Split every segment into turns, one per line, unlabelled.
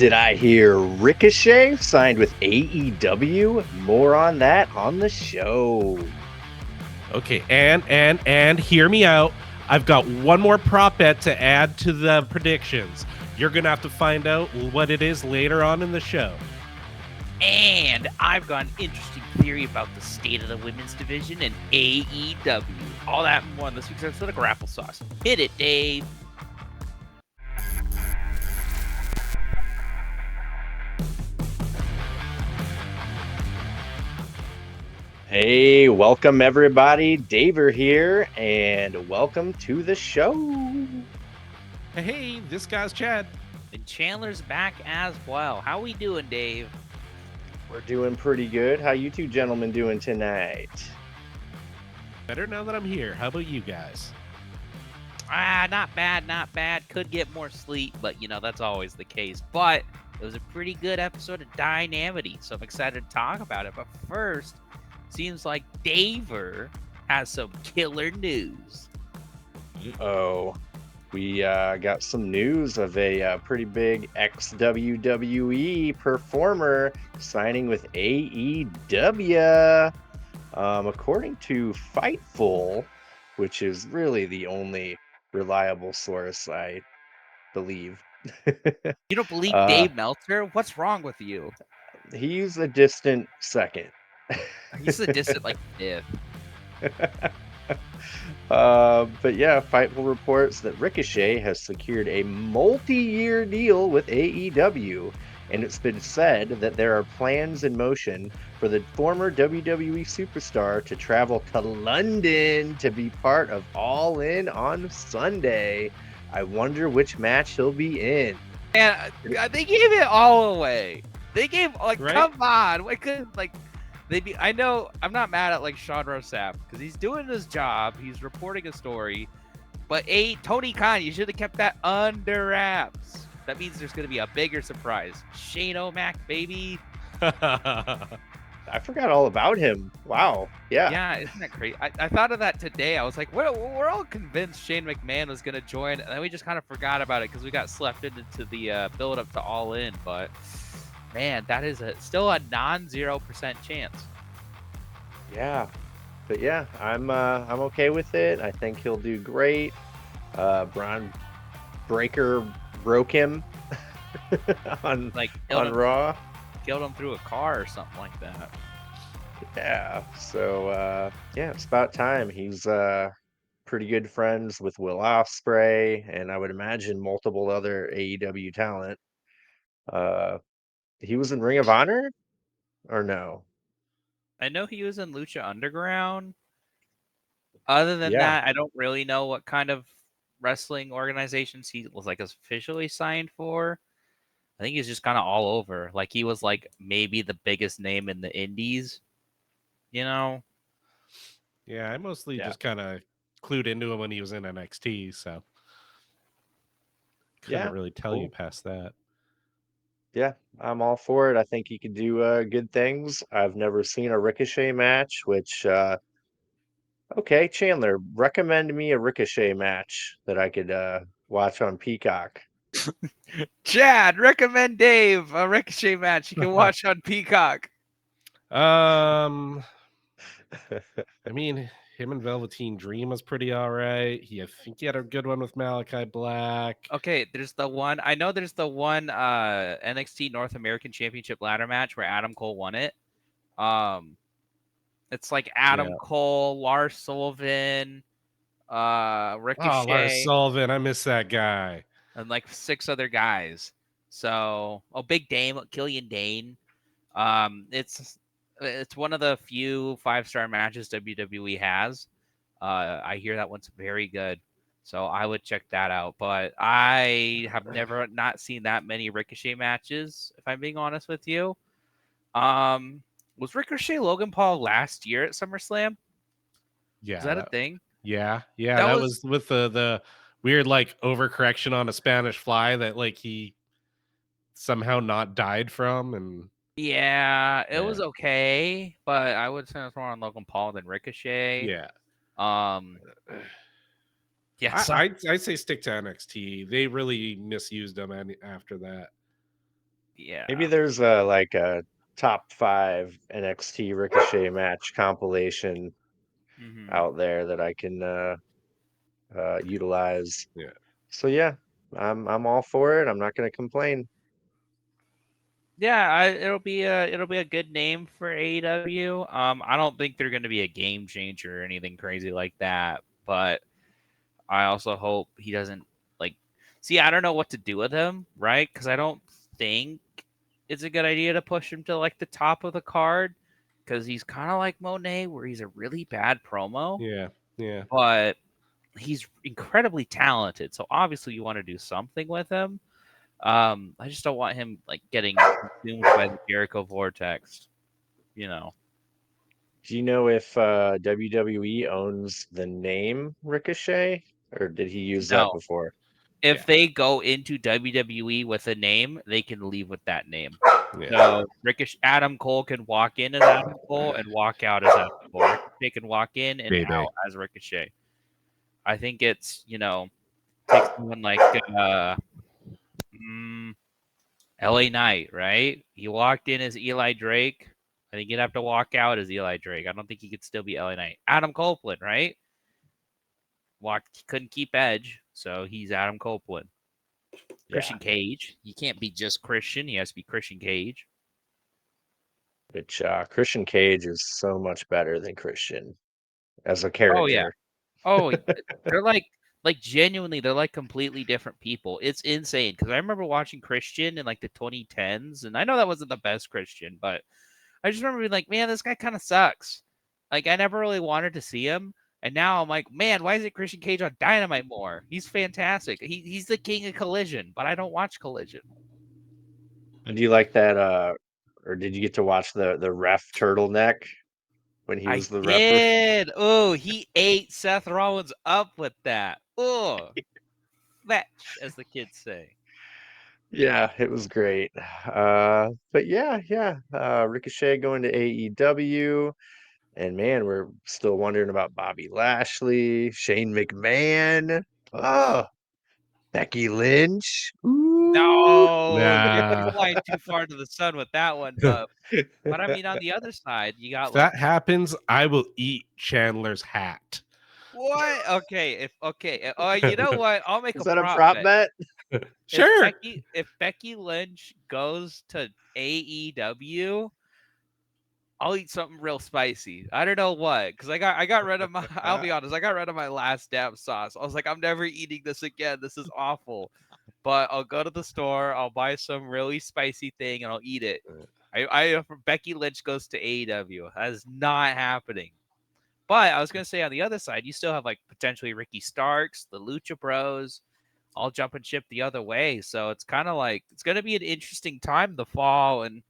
Did I hear Ricochet signed with AEW? More on that on the show.
Okay, and hear me out. I've got one more prop bet to add to the predictions. You're gonna have to find out what it is later on in the show.
And I've got an interesting theory about the state of the women's division in AEW. All that and more on this week's episode of Grapple-Sauce. Hit it, Dave.
Hey, welcome everybody. Daver here, and welcome to the show.
Hey, this guy's Chad.
And Chandler's back as well. How we doing, Dave?
We're doing pretty good. How you two gentlemen doing tonight?
Better now that I'm here. How about you guys?
Not bad, not bad. Could get more sleep, but that's always the case. But it was a pretty good episode of Dynamite, so I'm excited to talk about it. But first, seems like Daver has some killer news.
Oh, we got some news of a pretty big ex-WWE performer signing with AEW. According to Fightful, which is really the only reliable source, I believe.
You don't believe Dave Meltzer? What's wrong with you?
He's a distant second.
He's a distant, fifth.
But yeah, Fightful reports that Ricochet has secured a multi-year deal with AEW, and it's been said that there are plans in motion for the former WWE superstar to travel to London to be part of All In on Sunday. I wonder which match he'll be in.
And they gave it all away. They gave
Right?
Come on, why couldn't I know I'm not mad at Sean Rossap because he's doing his job. He's reporting a story, but Tony Khan, you should have kept that under wraps. That means there's going to be a bigger surprise. Shane O'Mac, baby.
I forgot all about him. Wow.
Yeah, isn't that crazy? I thought of that today. I was like, we're all convinced Shane McMahon was going to join, and then we just kind of forgot about it because we got slept into the build-up to All In. But, man, that is still a non-0% chance.
Yeah. But yeah, I'm okay with it. I think he'll do great. Braun Breaker broke him on Raw.
Killed him through a car or something like that.
Yeah, so yeah, it's about time. He's pretty good friends with Will Ospreay, and I would imagine multiple other AEW talent. He was in Ring of Honor, or no?
I know he was in Lucha Underground. Other than
Yeah.
that, I don't really know what kind of wrestling organizations he was officially signed for. I think he's just kind of all over. He was maybe the biggest name in the indies,
Yeah, I mostly just kind of clued into him when he was in NXT, so couldn't really tell you past that.
Yeah, I'm all for it. I think he could do good things. I've never seen a Ricochet match, which okay, Chandler, recommend me a Ricochet match that I could watch on Peacock.
Chad, recommend Dave a Ricochet match you can watch on Peacock.
I mean, him and Velveteen Dream was pretty all right. I think he had a good one with Malachi Black.
Okay, there's the one NXT North American Championship ladder match where Adam Cole won it. It's Adam Cole, Lars Sullivan, Ricochet.
Oh, Lars Sullivan, I miss that guy.
And 6 other guys. So, Big Dame, Killian Dane. It's one of the few 5-star matches WWE has. I hear that one's very good. So I would check that out. But I have never not seen that many Ricochet matches, if I'm being honest with you. Was Ricochet Logan Paul last year at SummerSlam?
Yeah.
Is that a thing?
Yeah. That was with the weird overcorrection on a Spanish fly that he somehow not died from, and
yeah, it was okay, but I would say it's more on Logan Paul than Ricochet.
Yeah.
Yeah,
I'd say stick to NXT. They really misused them after that.
Yeah.
Maybe there's like a top 5 NXT Ricochet match compilation
Hmm.
out there that I can utilize.
Yeah.
So yeah, I'm all for it. I'm not gonna complain.
Yeah, it'll be a good name for AEW. I don't think they're going to be a game changer or anything crazy like that, but I also hope he doesn't like. See, I don't know what to do with him, right? Because I don't think it's a good idea to push him to like the top of the card because he's kind of like Monet, where he's a really bad promo,
Yeah. Yeah.
but he's incredibly talented. So obviously you want to do something with him. I just don't want him like getting consumed by the Jericho vortex. You know,
Do you know if WWE owns the name Ricochet, or did he use that
no.
before?
If
Yeah.
they go into WWE with a name, they can leave with that name.
Yeah.
So Ricochet, Adam Cole can walk in as Adam Cole and walk out as Adam Cole. Ricochet can walk in and
Baby.
out as Ricochet. I think it's take someone like mm, LA Knight, right? He walked in as Eli Drake. I think he'd have to walk out as Eli Drake. I don't think he could still be LA Knight. Adam Copeland, right? He couldn't keep Edge, so he's Adam Copeland.
Yeah,
Christian Cage. He can't be just Christian. He has to be Christian Cage.
which Christian Cage is so much better than Christian as a
Oh yeah.
character.
Oh, they're like genuinely, they're like completely different people. It's insane because I remember watching Christian in like the 2010s, and I know that wasn't the best Christian, but I just remember being like, man, this guy kind of sucks. Like I never really wanted to see him, and now I'm like, man, why isn't Christian Cage on Dynamite more? He's fantastic. He's the king of Collision, but I don't watch Collision.
And do you like that or did you get to watch the ref turtleneck when he
I
was the referee?
did. Oh, he ate Seth Rollins up with that. Oh, fetch, as the kids say.
Yeah, it was great. But yeah. Ricochet going to AEW. And man, we're still wondering about Bobby Lashley, Shane McMahon, oh, Becky Lynch. Ooh.
No, you're
Nah.
flying too far to the sun with that one, bub. But I mean, on the other side, you
If
got like
that happens, I will eat Chandler's hat.
what? Okay, you know what? I'll make
Is
a
that a
prop
prop
bet.
bet?
Sure.
If Becky Lynch goes to AEW, I'll eat something real spicy. I don't know what, because I got rid of my. I'll be honest, I got rid of my last dab sauce. I was like, I'm never eating this again. This is awful. But I'll go to the store. I'll buy some really spicy thing and I'll eat it. If Becky Lynch goes to AEW, that is not happening. But I was gonna say on the other side, you still have like potentially Ricky Starks, the Lucha Bros, all jumping ship the other way. So it's kind of like it's gonna be an interesting time the fall and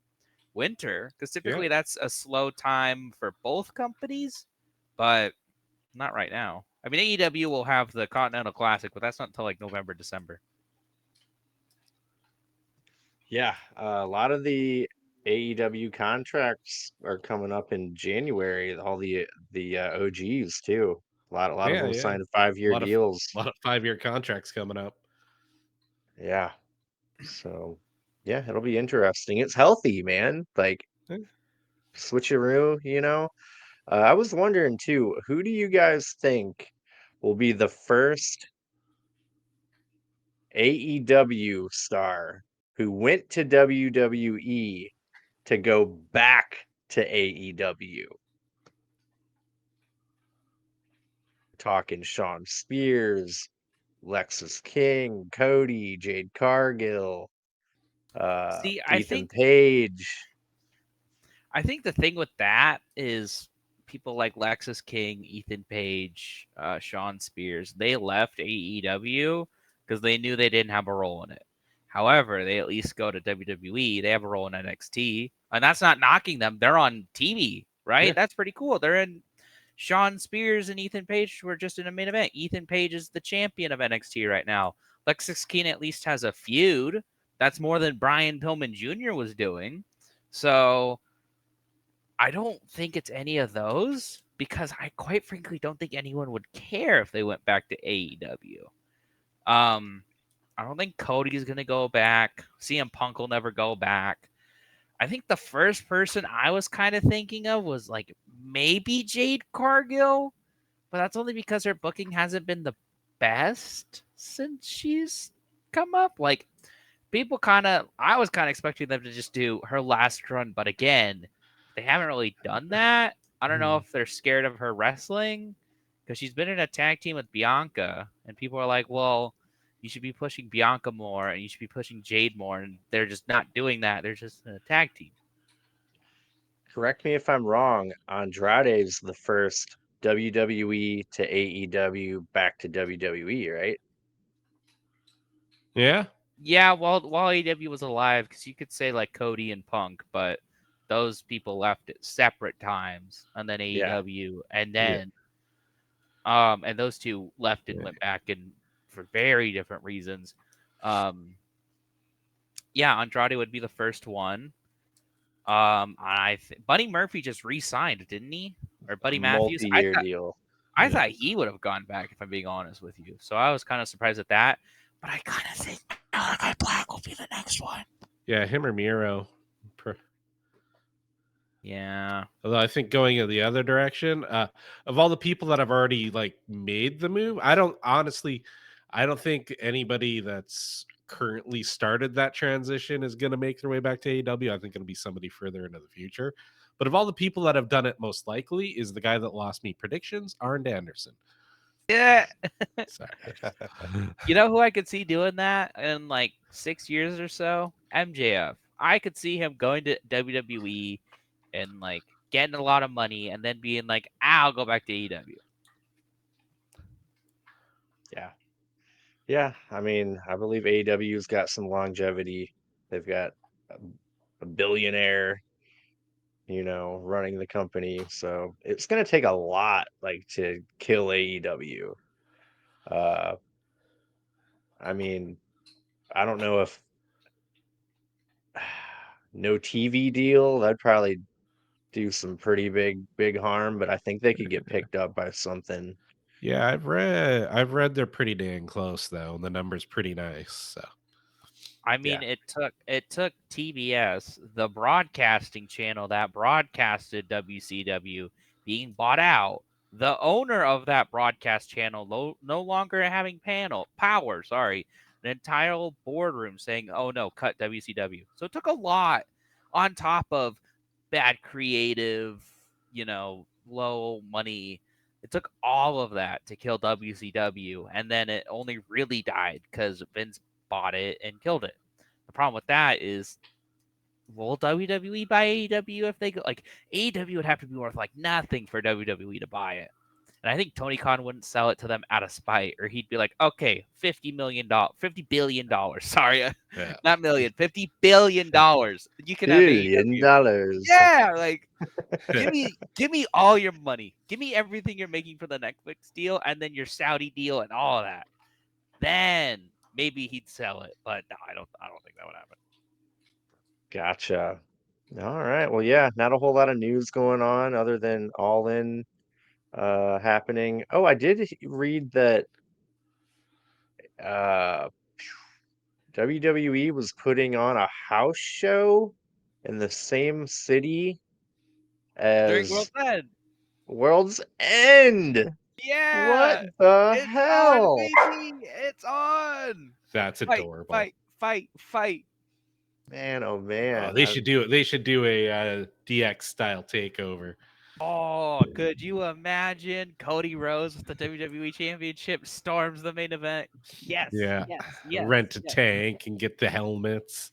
winter because
Yeah.
typically that's a slow time for both companies, but not right now. I mean, AEW will have the Continental Classic, but that's not until like November, December.
Yeah, a lot of the AEW contracts are coming up in January. All the OGs too. A lot of
Yeah.
them
Yeah.
signed
A
5-year
lot of
deals.
a lot of 5-year contracts coming up.
Yeah. So yeah, it'll be interesting. It's healthy, man. Like
Yeah.
switcheroo. I was wondering too, who do you guys think will be the first AEW star who went to WWE to go back to AEW? Talking Shawn Spears, Lexus King, Cody, Jade Cargill,
See,
Ethan Page.
I think the thing with that is people like Lexus King, Ethan Page, Sean Spears, they left AEW because they knew they didn't have a role in it. However, they at least go to WWE. They have a role in NXT, and that's not knocking them. They're on TV, right?
Yeah.
That's pretty cool. They're in. Sean Spears and Ethan Page were just in a main event. Ethan Page is the champion of NXT right now. Lexus King at least has a feud. That's more than Brian Pillman Jr. was doing. So I don't think it's any of those because I quite frankly don't think anyone would care if they went back to AEW. Um, I don't think Cody's gonna go back. CM Punk will never go back. I think the first person I was kind of thinking of was like maybe Jade Cargill, but that's only because her booking hasn't been the best since she's come up. Like people I was kind of expecting them to just do her last run, but again, they haven't really done that. I don't know if they're scared of her wrestling because she's been in a tag team with Bianca, and people are like, well, you should be pushing Bianca more and you should be pushing Jade more, and they're just not doing that. They're just in a tag team.
Correct me if I'm wrong. Andrade's the first WWE to AEW back to WWE, right?
Yeah.
Yeah, while AEW was alive, because you could say like Cody and Punk, but those people left at separate times, and then
Yeah.
AEW, and
Yeah.
then and those two left and went back and for very different reasons. Um, yeah, Andrade would be the first one. Buddy Murphy just re-signed, didn't he? Or
A
Buddy Matthews?
multi-year deal.
I
Yeah.
thought he would have gone back. If I'm being honest with you, so I was kind of surprised at that. But I kind of think Malachi Black will be the next one.
Yeah, him or Miro.
Yeah.
Although I think going in the other direction, of all the people that have already like made the move, I don't think anybody that's currently started that transition is going to make their way back to AEW. I think it'll be somebody further into the future. But of all the people that have done it, most likely is the guy that lost me predictions, Arn Anderson.
Yeah.
Sorry.
You know who I could see doing that in like 6 years or so? MJF. I could see him going to WWE and like getting a lot of money and then being like, I'll go back to AEW.
Yeah. Yeah. I mean, I believe AEW's got some longevity. They've got a, a billionaire, running the company. So it's going to take a lot, like, to kill AEW. Uh, I mean, I don't know if no TV deal, that'd probably do some pretty big harm, but I think they could get picked up by something.
Yeah, I've read they're pretty dang close though, and the number's pretty nice. So
I
Yeah.
mean, it took TBS, the broadcasting channel that broadcasted WCW, being bought out. The owner of that broadcast channel no longer having power. Sorry, an entire boardroom saying, "Oh no, cut WCW." So it took a lot, on top of bad creative, low money. It took all of that to kill WCW, and then it only really died because Vince bought it and killed it. The problem with that is, will WWE buy AEW if they go? Like AEW would have to be worth like nothing for WWE to buy it, and I think Tony Khan wouldn't sell it to them out of spite, or he'd be like, okay, $50 million, $50 billion. Sorry,
yeah.
not million, $50 billion. You can have AEW.
$1 billion.
Yeah, like give me all your money. Give me everything you're making for the Netflix deal, and then your Saudi deal and all of that. Then maybe he'd sell it, but no, I don't think that would happen.
Gotcha. All right. Well, yeah, not a whole lot of news going on other than All In happening. Oh, I did read that uh WWE was putting on a house show in the same city
During World's
as
End.
World's End. What
Yeah,
the
it's on,
hell?
baby. It's on.
That's
Fight,
adorable.
fight, fight, fight.
Man, oh
Oh,
man.
they should do it. They should do a DX style takeover.
Oh, could you imagine Cody Rhodes with the WWE Championship storms the main event? Yes,
Yeah,
yes, yes,
rent a
yes.
tank and get the helmets.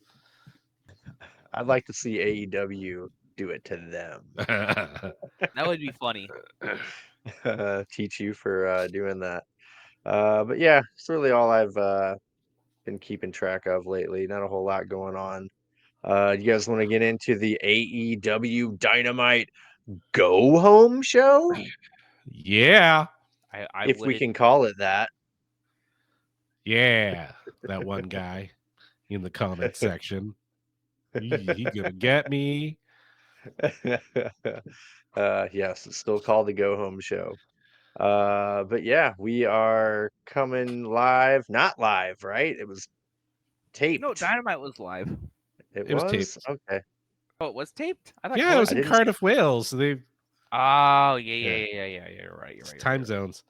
I'd like to see AEW do it to them.
That would be funny.
Teach you for doing that. But yeah, it's really all I've been keeping track of lately. Not a whole lot going on. You guys want to get into the AEW Dynamite Go Home show?
Yeah,
I
If we
wouldn't.
can call it that.
yeah. That one guy in the comment section. He gonna get me.
Yes, it's still called the Go Home show. But yeah, we are coming live, not live, right? It was taped.
No, Dynamite was live.
It
It was
was?
taped.
Okay.
Oh, it was taped? I thought
Yeah, it was
I
in
didn't
Cardiff, Wales. They
Oh, yeah, yeah,
yeah,
yeah, yeah, yeah. You're right. You're
it's
right.
time zones.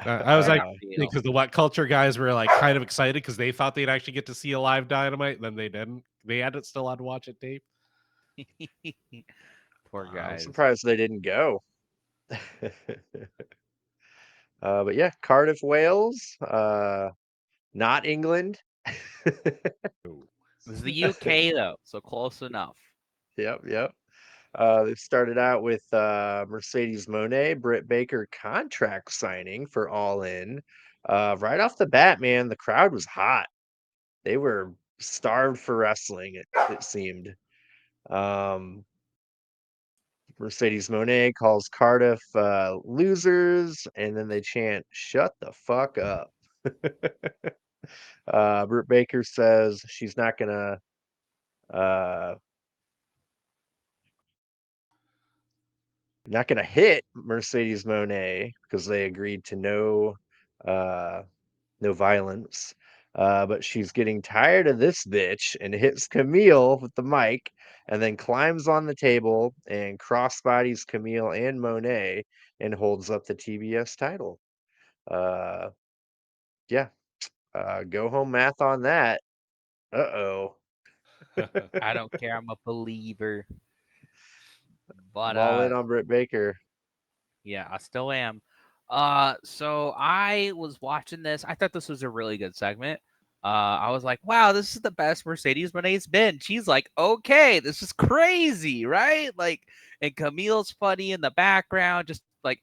I was
Fair
like,
deal.
because the What Culture guys were like kind of excited because they thought they'd actually get to see a live Dynamite, and then they didn't. They had it still had to watch it tape.
Poor
I'm
guys.
surprised they didn't go. But yeah, Cardiff, Wales, not England.
It was the UK though, so close enough.
Yep, yep. They started out with Mercedes Moné, Britt Baker contract signing for All In. Right off the bat, man, the crowd was hot. They were starved for wrestling, it seemed. Um, Mercedes Moné calls Cardiff losers, and then they chant, "Shut the fuck up." Britt Baker says she's uh, not gonna hit Mercedes Moné because they agreed to uh, no violence. But she's getting tired of this bitch and hits Camille with the mic and then climbs on the table and crossbodies Camille and Monet and holds up the TBS title. Uh, yeah, go home math on that. Uh-oh.
I don't care. I'm a believer. But
I'm all in on Britt Baker.
yeah, I still am. So I was watching this. I thought this was a really good segment. I was like, wow, this is the best Mercedes Monet's been. She's like, okay, this is crazy, right? Like, and Camille's funny in the background, just like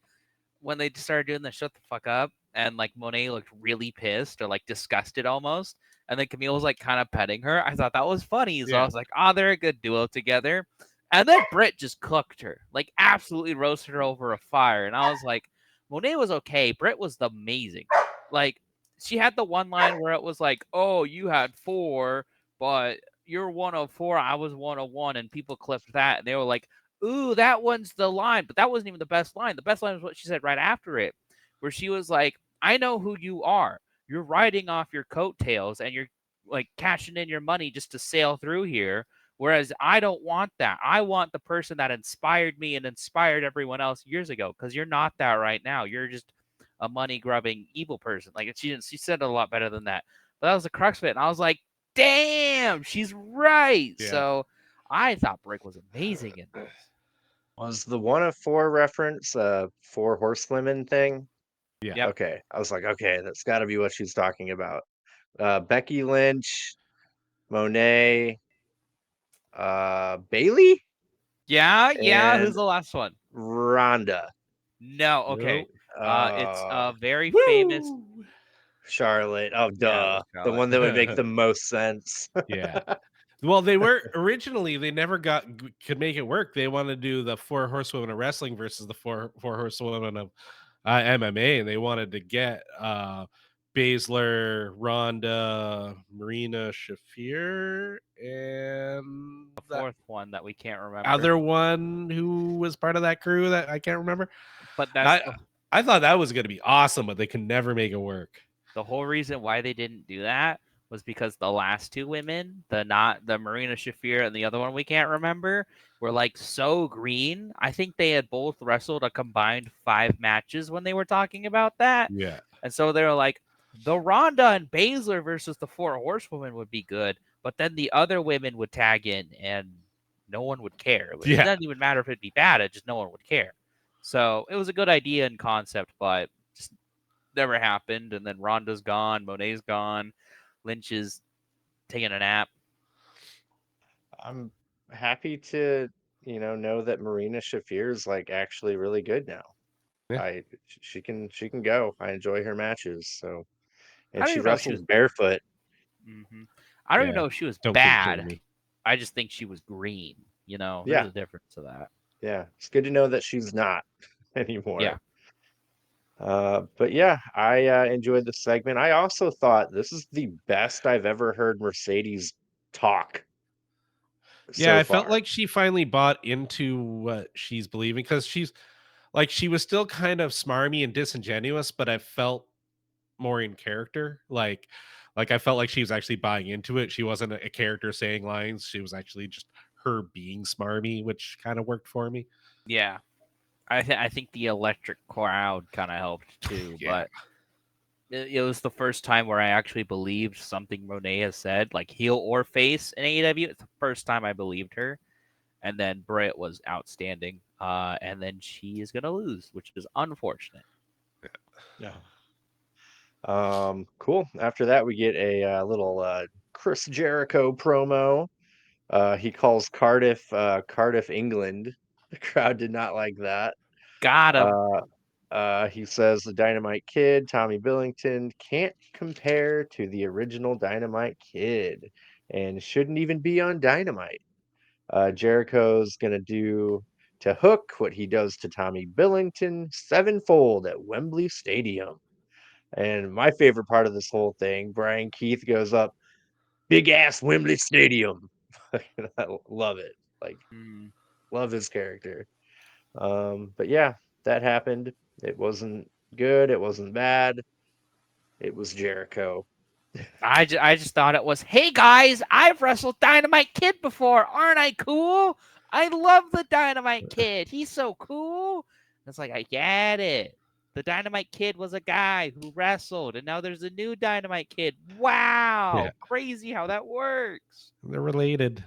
when they started doing the shut the fuck up, and like Monet looked really pissed or like disgusted almost. And then Camille was like kind of petting her. I thought that was funny. So I
Yeah.
was like, oh, they're a good duo together. And then Britt just cooked her, like absolutely roasted her over a fire. And I was like, Monet was okay. Britt was amazing. Like, she had the one line where it was like, oh, you had 4, but you're 104. I was 101. And people clipped that. And they were like, ooh, that one's the line. But that wasn't even the best line. The best line was what she said right after it, where she was like, I know who you are. You're riding off your coattails and you're like cashing in your money just to sail through here. Whereas I don't want that. I want the person that inspired me and inspired everyone else years ago, because you're not that right now. You're just a money grubbing evil person. Like, she said it a lot better than that. But that was the crux of it. And I was like, damn, she's right.
Yeah.
So I thought Brick was amazing in this.
Was the 1 of 4 reference Four Horsewomen thing?
Yeah.
Yep.
Okay. I was like, okay, that's got to be what she's talking about. Becky Lynch, Monet, Bailey,
Yeah. Who's
and
the last one?
Rhonda.
No. Okay.
Nope.
It's
Uh,
a very famous.
Woo!
Charlotte. Oh,
Yeah, it
duh.
was
The
Charlotte.
one that would make the most sense.
Yeah. Well, they were originally they never could make it work. They wanted to do the 4 horsewomen of wrestling versus the four horsewomen of MMA, and they wanted to get Baszler, Ronda, Marina Shafir, and
The
that
fourth one that we can't remember.
other one who was part of that crew that I can't remember.
But that's
I thought that was going to be awesome, but they could never make it work.
the whole reason why they didn't do that was because the last 2 women, the Marina Shafir and the other one we can't remember, were like so green. I think they had both wrestled a combined 5 matches when they were talking about that.
Yeah.
And so they were like, the Ronda and Baszler versus the 4 horsewomen would be good, but then the other women would tag in and no one would care. It
Yeah.
doesn't even matter if it'd be bad, it just no one would care. So it was a good idea and concept, but just never happened. And then Ronda's gone, Monet's gone, Lynch is taking a nap.
I'm happy to, know that Marina Shafir is like actually really good now.
Yeah.
She can go. I enjoy her matches. So,
I
and
don't
she
even know if she
wrestles
was.
barefoot.
I don't even
Yeah.
know if she was
Don't kink shame
bad.
me.
I just think she was green. There's
Yeah,
a difference to that.
yeah. It's good to know that she's not
Yeah.
anymore. But yeah, I enjoyed the segment. I also thought this is the best I've ever heard Mercedes talk
Yeah,
so
I felt
far.
like she finally bought into what she's believing, because she was still kind of smarmy and disingenuous, but I felt more in character. Like I felt like she was actually buying into it. She wasn't a character saying lines. She was actually just her being smarmy, which kind of worked for me.
Yeah, I think the electric crowd kind of helped too,
Yeah.
but it was the first time where I actually believed something Monet has said, like heel or face in AEW. It's the first time I believed her. And then Britt was outstanding. And then she is going to lose, which is unfortunate.
Yeah. Cool. After that, we get a little Chris Jericho promo. He calls Cardiff, England. The crowd did not like that.
Got him.
He says the Dynamite Kid, Tommy Billington, can't compare to the original Dynamite Kid and shouldn't even be on Dynamite. Jericho's going to do to Hook what he does to Tommy Billington sevenfold at Wembley Stadium. And my favorite part of this whole thing, Brian Keith goes up, big ass Wembley Stadium. I love it. Like,
Mm.
love his character. But yeah, that happened. It wasn't good. It wasn't bad. It was Jericho.
I just thought it was, hey guys, I've wrestled Dynamite Kid before. Aren't I cool? I love the Dynamite Kid. He's so cool. It's like, I get it. The Dynamite Kid was a guy who wrestled, and now there's a new Dynamite Kid. Wow.
Yeah.
Crazy how that works.
They're related.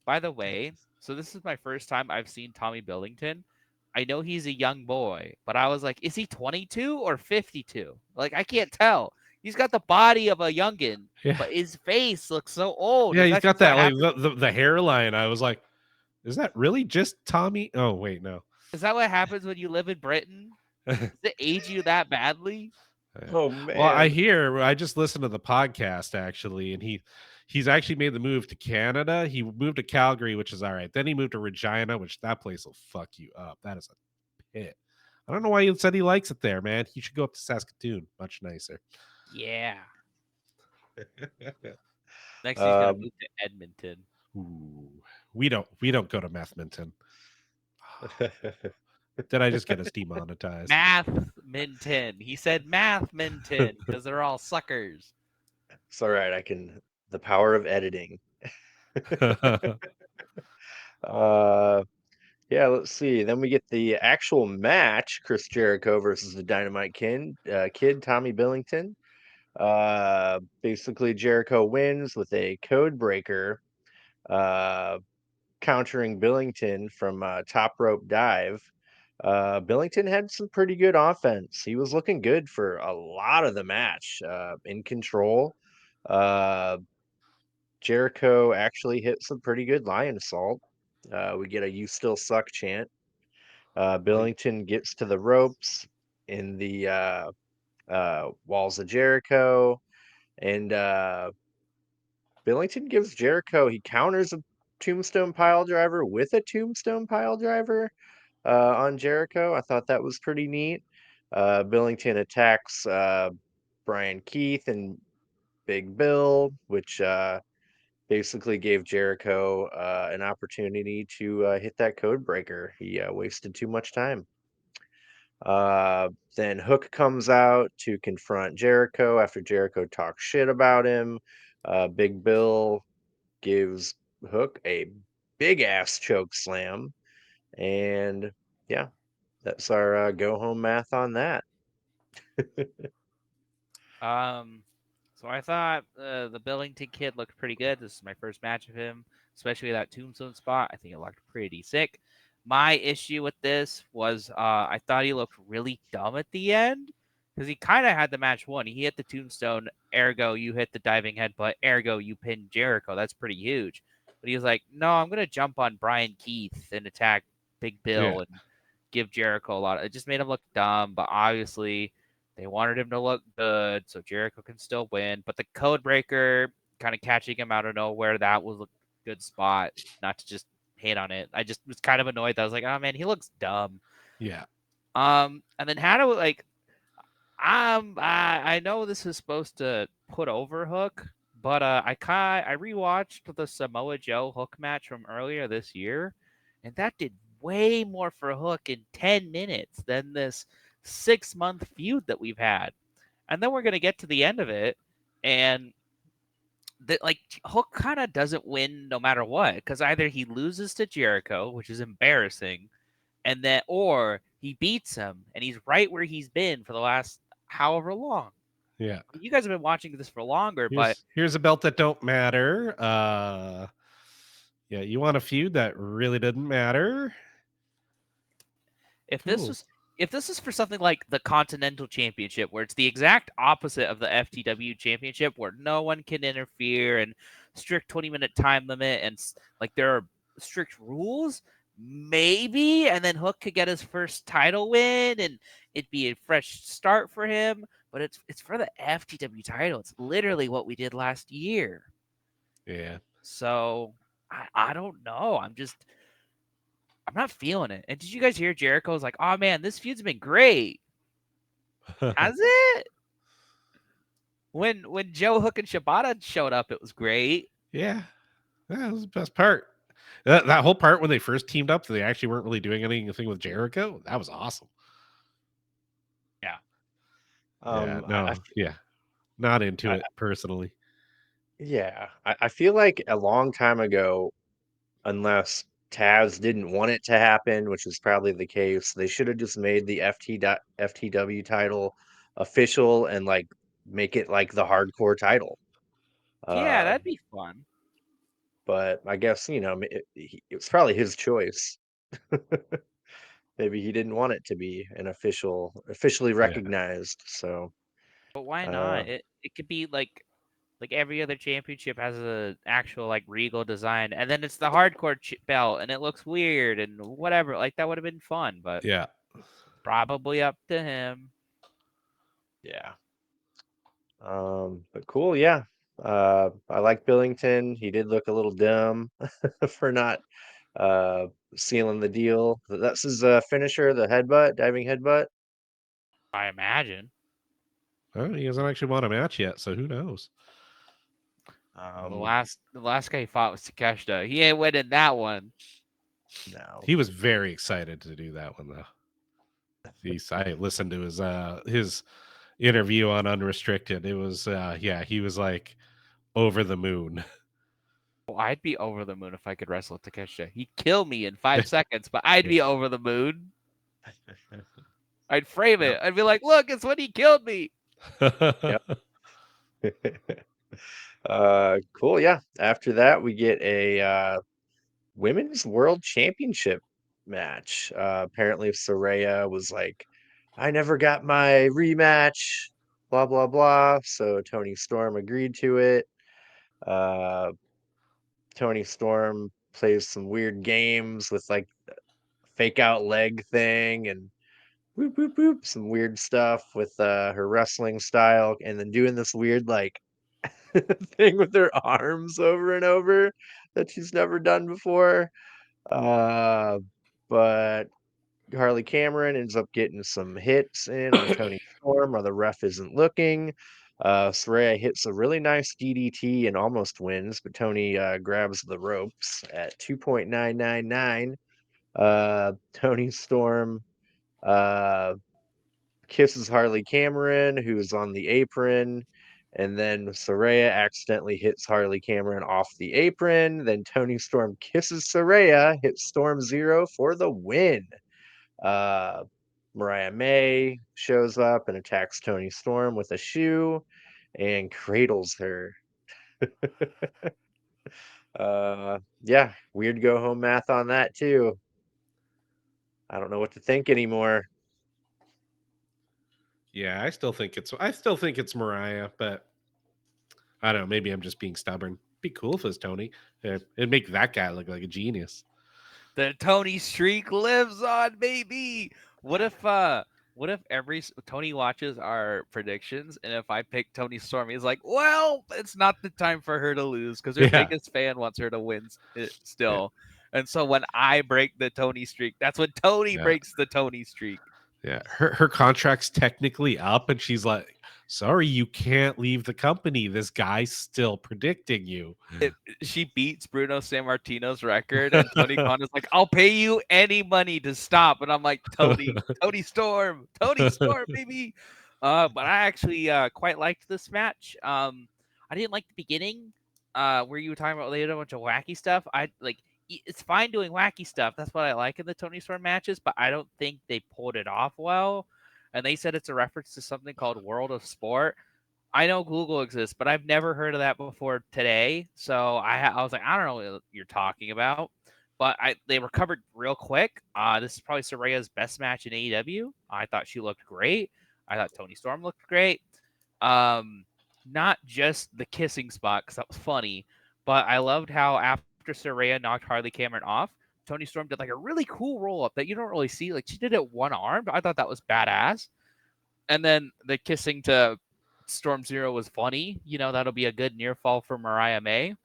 By the way, so this is my first time I've seen Tommy Billington. I know he's a young boy, but I was like, is he 22 or 52? Like, I can't tell. He's got the body of a youngin,
Yeah.
but his face looks so old.
Yeah,
Is
he's
that
got
just
that
what
like
happens?
the hairline. I was like, is that really just Tommy? Oh wait, no.
Is that what happens when you live in Britain? Does it age you that badly?
Oh
Well,
man.
I just listened to the podcast actually, and he's actually made the move to Canada. He moved to Calgary, which is all right. Then he moved to Regina, which that place will fuck you up. That is a pit. I don't know why he said he likes it there, man. He should go up to Saskatoon, much nicer.
Yeah. Next, he's gonna
Um,
move to Edmonton.
Ooh, we don't go to Methminton. Did I just get us demonetized?
Math-minton. He said Math-minton because they're all suckers.
it's all right. The power of editing. Uh, yeah, let's see. Then we get the actual match: Chris Jericho versus the Dynamite Kid, Tommy Billington. Basically, Jericho wins with a code breaker, uh, countering Billington from top rope dive. Billington had some pretty good offense. He was looking good for a lot of the match, in control. Uh, Jericho actually hit some pretty good lion assault. We get a "You Still Suck" chant. Billington gets to the ropes in the walls of Jericho, and Billington gives Jericho, he counters a tombstone pile driver with a tombstone pile driver on Jericho. I thought that was pretty neat. Billington attacks Brian Keith and Big Bill, which basically gave Jericho an opportunity to hit that code breaker. He wasted too much time. Then Hook comes out to confront Jericho after Jericho talks shit about him. Big Bill gives Hook a big ass choke slam. And yeah, that's our go home math on that.
Um, so I thought the Billington kid looked pretty good. This is my first match of him, especially that tombstone spot. I think it looked pretty sick. My issue with this was I thought he looked really dumb at the end because he kind of had the match won. He hit the tombstone, ergo you hit the diving headbutt, ergo you pinned Jericho. That's pretty huge. But he was like, no, I'm gonna jump on Brian Keith and attack Big
Yeah.
Bill and give Jericho a lot. It just made him look dumb, but obviously they wanted him to look good so Jericho can still win. But the code breaker kind of catching him out of nowhere, that was a good spot. Not to just hate on it. I just was kind of annoyed that I was like, oh man, he looks dumb.
Yeah.
And then how do like I know this is supposed to put over Hook, but I rewatched the Samoa Joe Hook match from earlier this year, and that did way more for Hook in 10 minutes than this 6-month feud that we've had. And then we're gonna get to the end of it, And like Hook kind of doesn't win no matter what, because either he loses to Jericho, which is embarrassing, and then or he beats him and he's right where he's been for the last however long.
Yeah.
You guys have been watching this for longer, but
Here's a belt that don't matter. Yeah, you want a feud that really didn't matter?
if this
Cool.
was if this is for something like the Continental Championship, where it's the exact opposite of the FTW Championship, where no one can interfere and strict 20-minute time limit and like there are strict rules, maybe, and then Hook could get his first title win and it'd be a fresh start for him. But it's for the FTW title. It's literally what we did last year.
Yeah.
So I don't know. I'm not feeling it. And did you guys hear Jericho's like, oh man, this feud's been great. Has it? When Joe Hook and Shibata showed up, it was great.
Yeah. That was the best part. That whole part when they first teamed up, they actually weren't really doing anything with Jericho. That was awesome.
Yeah.
Yeah.
I
No. Yeah. Not into it personally.
yeah, I feel like a long time ago, unless Taz didn't want it to happen, which is probably the case, they should have just made the FTW title official and like make it like the hardcore title.
Yeah,
Uh,
that'd be fun.
but I guess, you know, it was probably his choice. Maybe he didn't want it to be an officially
Yeah.
recognized. So,
But why
uh,
not? It could be like every other championship has a actual like regal design, and then it's the hardcore belt, and it looks weird and whatever. Like that would have been fun, but
Yeah.
probably up to him.
yeah. But cool, yeah. I like Billington. He did look a little dumb for not uh sealing the deal. That's his finisher, the headbutt, diving headbutt.
I imagine.
Well, he hasn't actually won a match yet, so who knows?
Well, the
Um,
last guy he fought was Takeshita. He ain't winning that one.
no.
He was very excited to do that one though. I listened to his interview on Unrestricted. It was yeah, he was like over the moon.
Well, I'd be over the moon if I could wrestle Takeshita. He'd kill me in 5 seconds, but I'd be over the moon. I'd frame
Yep.
it. I'd be like, look, it's when he killed me.
Yep. Cool, yeah. After that, we get a women's world championship match. Apparently Soraya was like, I never got my rematch, blah blah blah. So Tony Storm agreed to it. Uh, Tony Storm plays some weird games with like fake out leg thing and whoop whoop whoop, some weird stuff with her wrestling style, and then doing this weird like thing with her arms over and over that she's never done before. Uh, but Harley Cameron ends up getting some hits in on Tony Storm while the ref isn't looking. Saraya hits a really nice DDT and almost wins, but Tony grabs the ropes at 2.999. Tony Storm uh, kisses Harley Cameron, who's on the apron. And then Saraya accidentally hits Harley Cameron off the apron. Then Tony Storm kisses Saraya, hits Storm Zero for the win. Uh, Mariah May shows up and attacks Tony Storm with a shoe and cradles her. Yeah, weird go home math on that too. I don't know what to think anymore.
Yeah, I still think it's Mariah, but I don't know, maybe I'm just being stubborn. Be cool if it's Tony. It'd make that guy look like a genius.
The Tony streak lives on, baby. What if Tony watches our predictions and if I pick Tony Storm, he's like, well, it's not the time for her to lose because her
Yeah.
biggest fan wants her to win
Yeah.
still. And so when I break the Tony streak, that's when Tony
Yeah.
breaks the Tony streak.
Yeah. Her contract's technically up and she's like, sorry, you can't leave the company. This guy's still predicting you.
She beats Bruno Sammartino's record, and Tony Khan is like, "I'll pay you any money to stop." And I'm like, Tony Storm, baby. But I actually quite liked this match. I didn't like the beginning, where you were talking about they did a bunch of wacky stuff. It's fine doing wacky stuff. That's what I like in the Tony Storm matches, but I don't think they pulled it off well. And they said it's a reference to something called World of Sport. I know Google exists, but I've never heard of that before today. So I was like, I don't know what you're talking about. But they recovered real quick. This is probably Soraya's best match in AEW. I thought she looked great. I thought Tony Storm looked great. Um, Not just the kissing spot, because that was funny, but I loved how after Soraya knocked Harley Cameron off, Tony Storm did like a really cool roll up that you don't really see. Like she did it one armed. I thought that was badass. And then the kissing to Storm Zero was funny. That'll be a good near fall for Mariah May.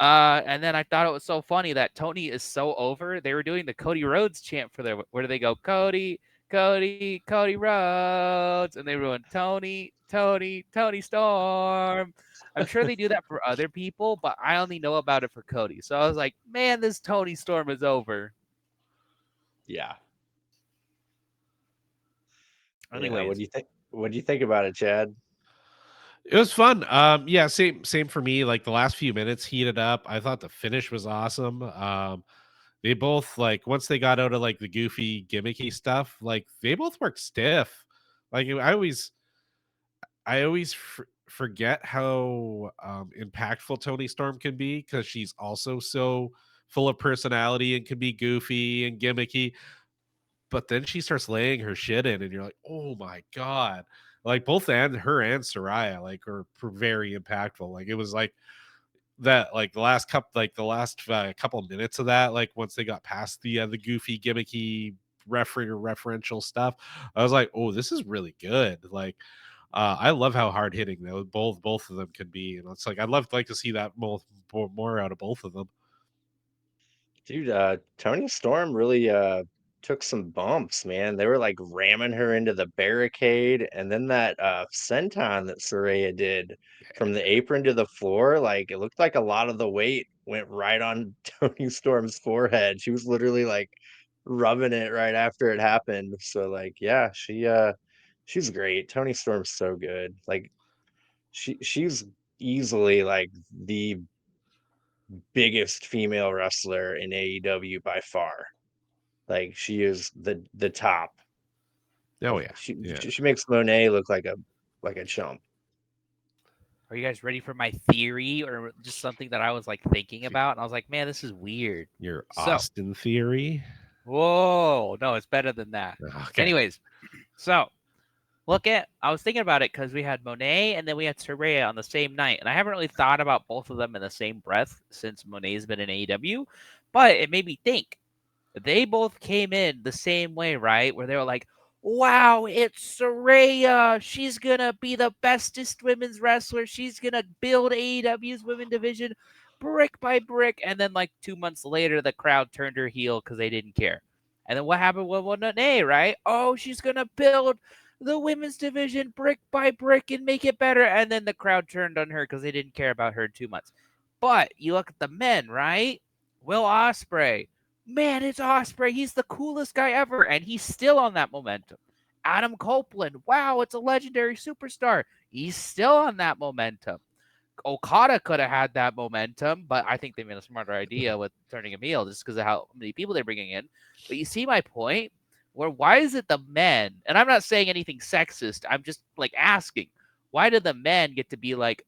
And then I thought it was so funny that Tony is so over. They were doing the Cody Rhodes chant for their. Where do they go? Cody, Cody, Cody Rhodes, and they were going Tony, Tony, Tony Storm. I'm sure they do that for other people, but I only know about it for Cody. So I was like, man, this Tony Storm is over.
Yeah. Yeah. What
Anyways,
do you think? What do you think about it, Chad?
It was fun. Yeah, same for me. Like the last few minutes heated up. I thought the finish was awesome. They both like once they got out of like the goofy gimmicky stuff, like they both worked stiff. Like I always forget how impactful Tony Storm can be because she's also so full of personality and can be goofy and gimmicky. But then she starts laying her shit in, and you're like, oh my god! Like both and her and Soraya like are very impactful. Like it was like that, like the last couple of minutes of that, like once they got past the goofy gimmicky referential stuff, I was like, oh, this is really good. Like I love how hard hitting though both of them can be, and it's like I'd like to see that more out of both of them.
Dude, Tony Storm really took some bumps, man. They were like ramming her into the barricade, and then that senton that Soraya did from the apron to the floor, like it looked like a lot of the weight went right on Tony Storm's forehead. She was literally like rubbing it right after it happened. So like, yeah, she's great. Tony Storm's so good. Like she's easily like the biggest female wrestler in AEW by far. Like she is the top.
Oh
Of
yeah,
she
yeah.
she makes Monet look like a chump.
are you guys ready for my theory or just something that I was like thinking about? And I was like, man, this is weird.
Your
So,
Austin theory.
whoa, no, it's better than that.
Okay.
Anyways, so I was thinking about it because we had Monet and then we had Soraya on the same night. And I haven't really thought about both of them in the same breath since Monet's been in AEW, but it made me think. They both came in the same way, right? Where they were like, wow, it's Soraya. She's going to be the bestest women's wrestler. She's going to build AEW's women division brick by brick. And then, like, 2 months later, the crowd turned her heel because they didn't care. And then what happened with Monet, right? Oh, she's going to build the women's division brick by brick and make it better. And then the crowd turned on her because they didn't care about her in 2 months. But you look at the men, right? Will Ospreay. Man, it's Ospreay. He's the coolest guy ever, and he's still on that momentum. Adam Copeland. Wow, it's a legendary superstar. He's still on that momentum. Okada could have had that momentum, but I think they made a smarter idea with turning him heel just because of how many people they're bringing in. But you see my point? Where why is it the men? And I'm not saying anything sexist. I'm just like asking, why do the men get to be like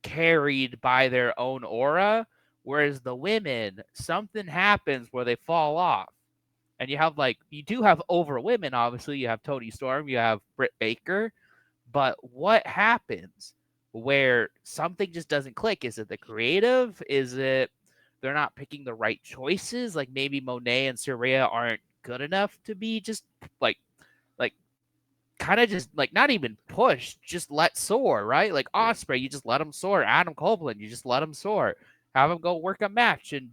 carried by their own aura, whereas the women, something happens where they fall off. And you do have over women, obviously. You have Tony Storm, you have Britt Baker, but what happens where something just doesn't click? Is it the creative? Is it they're not picking the right choices? Like maybe Monet and Soraya aren't good enough to be just like like kind of just like not even push, just let soar, right? Like
Yeah.
Osprey, you just let him soar. Adam Copeland, you just let him soar. Have him go work a match and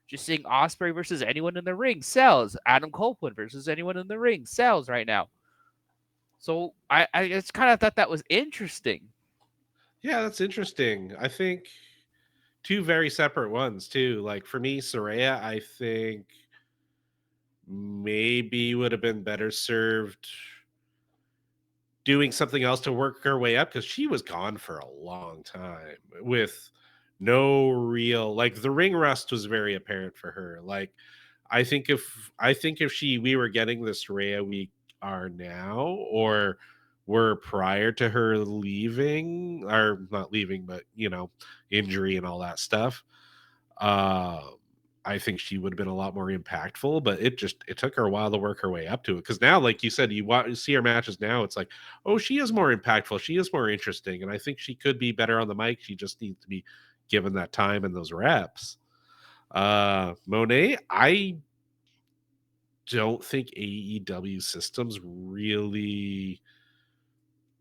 just seeing Osprey versus anyone in the ring sells. Adam Copeland versus anyone in the ring sells right now. So I just kind of thought that was interesting.
Yeah, that's interesting. I think two very separate ones too. Like for me, Soraya, I think maybe would have been better served doing something else to work her way up, because she was gone for a long time with no real, like, the ring rust was very apparent for her. Like, I think if we were getting the Soraya we are now, or were prior to her leaving, or not leaving, but injury and all that stuff, uh I think she would have been a lot more impactful. But it took her a while to work her way up to it, because now, like you said, you see her matches now, it's like, oh, she is more impactful, she is more interesting, and I think she could be better on the mic. She just needs to be given that time and those reps. Monet, I don't think AEW systems really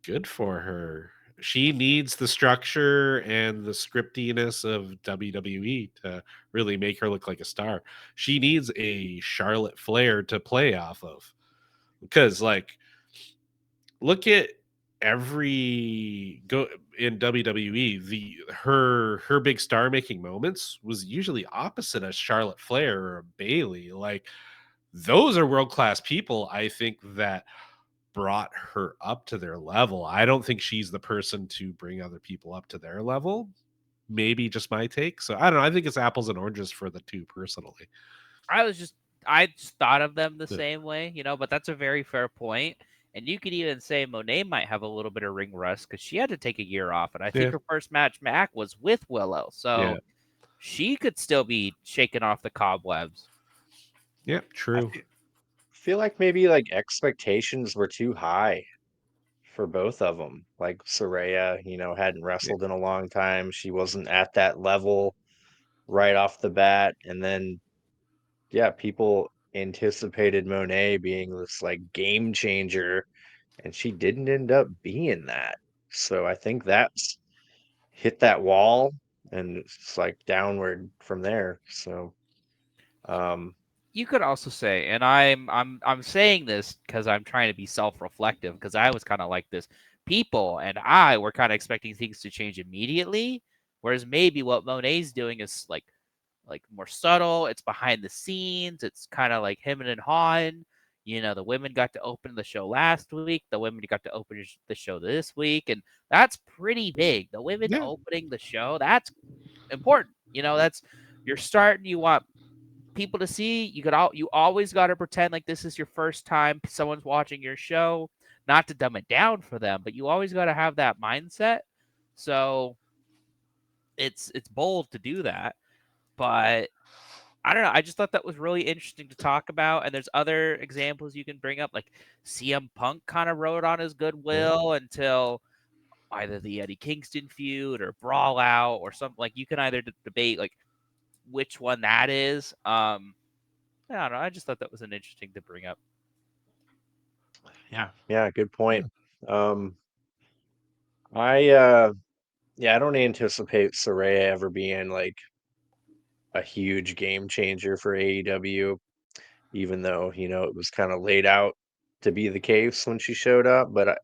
good for her. She needs the structure and the scriptiness of WWE to really make her look like a star. She needs a Charlotte Flair to play off of. Because, like, look at every go in WWE, her big star making moments was usually opposite a Charlotte Flair or a Bailey. Like, those are world class people, I think, that brought her up to their level. I don't think she's the person to bring other people up to their level. Maybe just my take. So I don't know. I think it's apples and oranges for the two personally.
I just thought of them the
Yeah.
same way, but that's a very fair point. And you could even say Monet might have a little bit of ring rust because she had to take a year off. And I think
Yeah.
her first match back was with Willow.
Yeah.
So she could still be shaking off the cobwebs.
Yeah.
I
True.
feel like maybe like expectations were too high for both of them. Like Soraya, hadn't
Yeah.
wrestled in a long time. She wasn't at that level right off the bat. And then, yeah, people anticipated Monet being this like game changer, and she didn't end up being that. So I think that's hit that wall, and it's like downward from there. So, um,
You could also say, and I'm saying this because I'm trying to be self-reflective because I was kind of like this. People and I were kind of expecting things to change immediately, whereas maybe what Monet's doing is like more subtle. It's behind the scenes. It's kind of like him and Han. The women got to open the show last week. The women got to open the show this week, and that's pretty big. The women
Yeah.
opening the show, that's important. That's you're starting. You want people to see. You always got to pretend like this is your first time someone's watching your show. Not to dumb it down for them, but you always got to have that mindset. So it's bold to do that, but I don't know. I just thought that was really interesting to talk about. And there's other examples you can bring up, like CM Punk kind of rode on his
Yeah.
goodwill until either the Eddie Kingston feud or Brawl Out or something. Like you can either debate like which one that is. I don't know. I just thought that was an interesting to bring up.
yeah, good point. Um, yeah, I don't anticipate Soraya ever being like a huge game changer for AEW, even though, it was kind of laid out to be the case when she showed up. But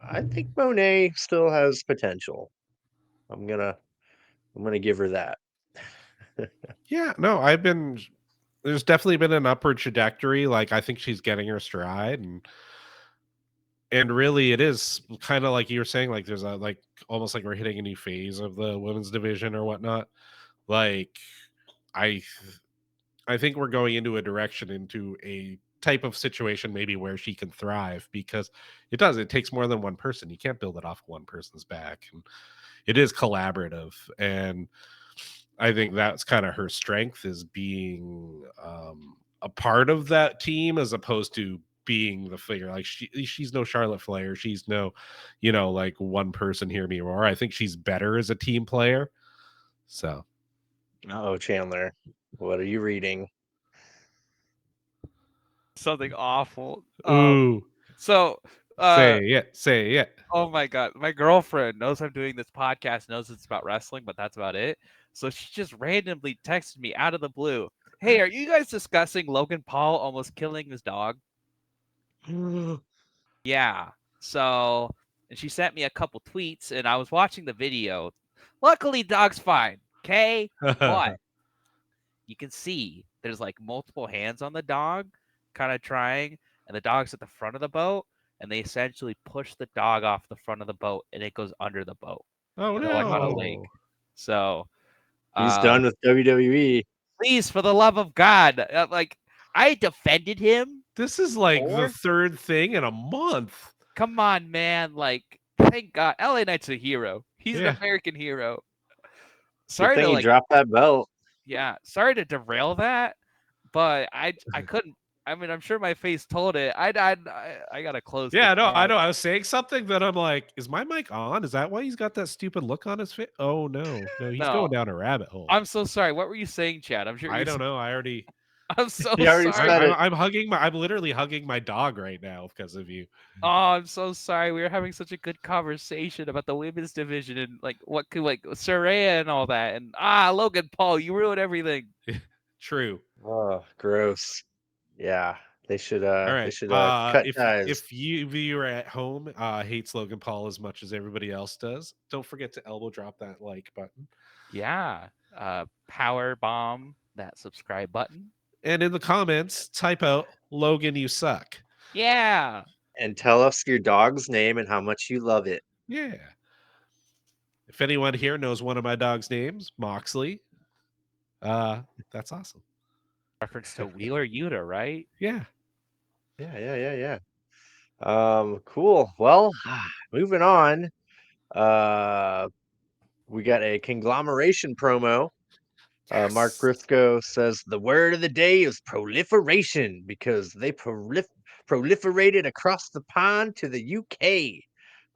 I think Monet still has potential. I'm gonna I'm gonna give her that.
Yeah. No, there's definitely been an upward trajectory. Like, I think she's getting her stride, and really it is kind of like you were saying, like, there's a, like, almost like we're hitting a new phase of the women's division or whatnot. Like, I I think we're going into a direction, into a type of situation maybe where she can thrive, because it takes more than one person. You can't build it off one person's back, and it is collaborative. And I think that's kind of her strength, is being a part of that team, as opposed to being the figure. Like, she's no Charlotte Flair, she's no like, one person hear me roar. I think she's better as a team player. So
Oh, Chandler, what are you reading?
Something awful.
ooh,
So uh
say it.
oh my god, my girlfriend knows I'm doing this podcast, knows it's about wrestling, but that's about it. So she just randomly texted me out of the blue. Hey, are you guys discussing Logan Paul almost killing his dog? Yeah. So, and she sent me a couple tweets, and I was watching the video. Luckily, dog's fine. Okay, but you can see there's like multiple hands on the dog, kind of trying, and the dog's at the front of the boat. and they essentially push the dog off the front of the boat, and it goes under the boat.
Oh
They're like on a lake.
Oh,
So,
he's done with WWE.
please, for the love of God, like I defended him.
This is like the
Or?
third thing in a month.
Come on, man! Like, thank God, LA Knight's a hero. He's an
Yeah.
American hero.
Good
Sorry
thing
to
he
like,
dropped that belt.
yeah, sorry to derail that, but I couldn't. I mean, I'm sure my face told it. I gotta close.
Yeah,
the
no, I
tab.
know. I was saying something that I'm like, is my mic on? Is that why he's got that stupid look on his face? Oh no, he's
No,
going down a rabbit hole.
I'm so sorry. What were you saying, Chad? I'm sure
I
you're.
don't know. I already.
I'm so
He already
sorry.
said it.
I'm hugging my. I'm literally hugging my dog right now because of you.
Oh, I'm so sorry. We were having such a good conversation about the women's division and like what could like Saraya and all that. And Logan Paul, you ruined everything.
True.
Oh, gross. Yeah, they should.
All
They
right.
should cut ties.
If you viewer at home hates Logan Paul as much as everybody else does, don't forget to elbow drop that like button.
Yeah. Power bomb that subscribe button.
And in the comments, type out Logan, you suck.
Yeah.
And tell us your dog's name and how much you love it.
Yeah. If anyone here knows one of my dog's names, Moxley, that's awesome.
Reference to Wheeler Yuta, right?
Yeah.
Yeah. Cool. Well, moving on. We got a conglomeration promo. Mark
Yes.
Briscoe says the word of the day is proliferation because they proliferated across the pond to the UK.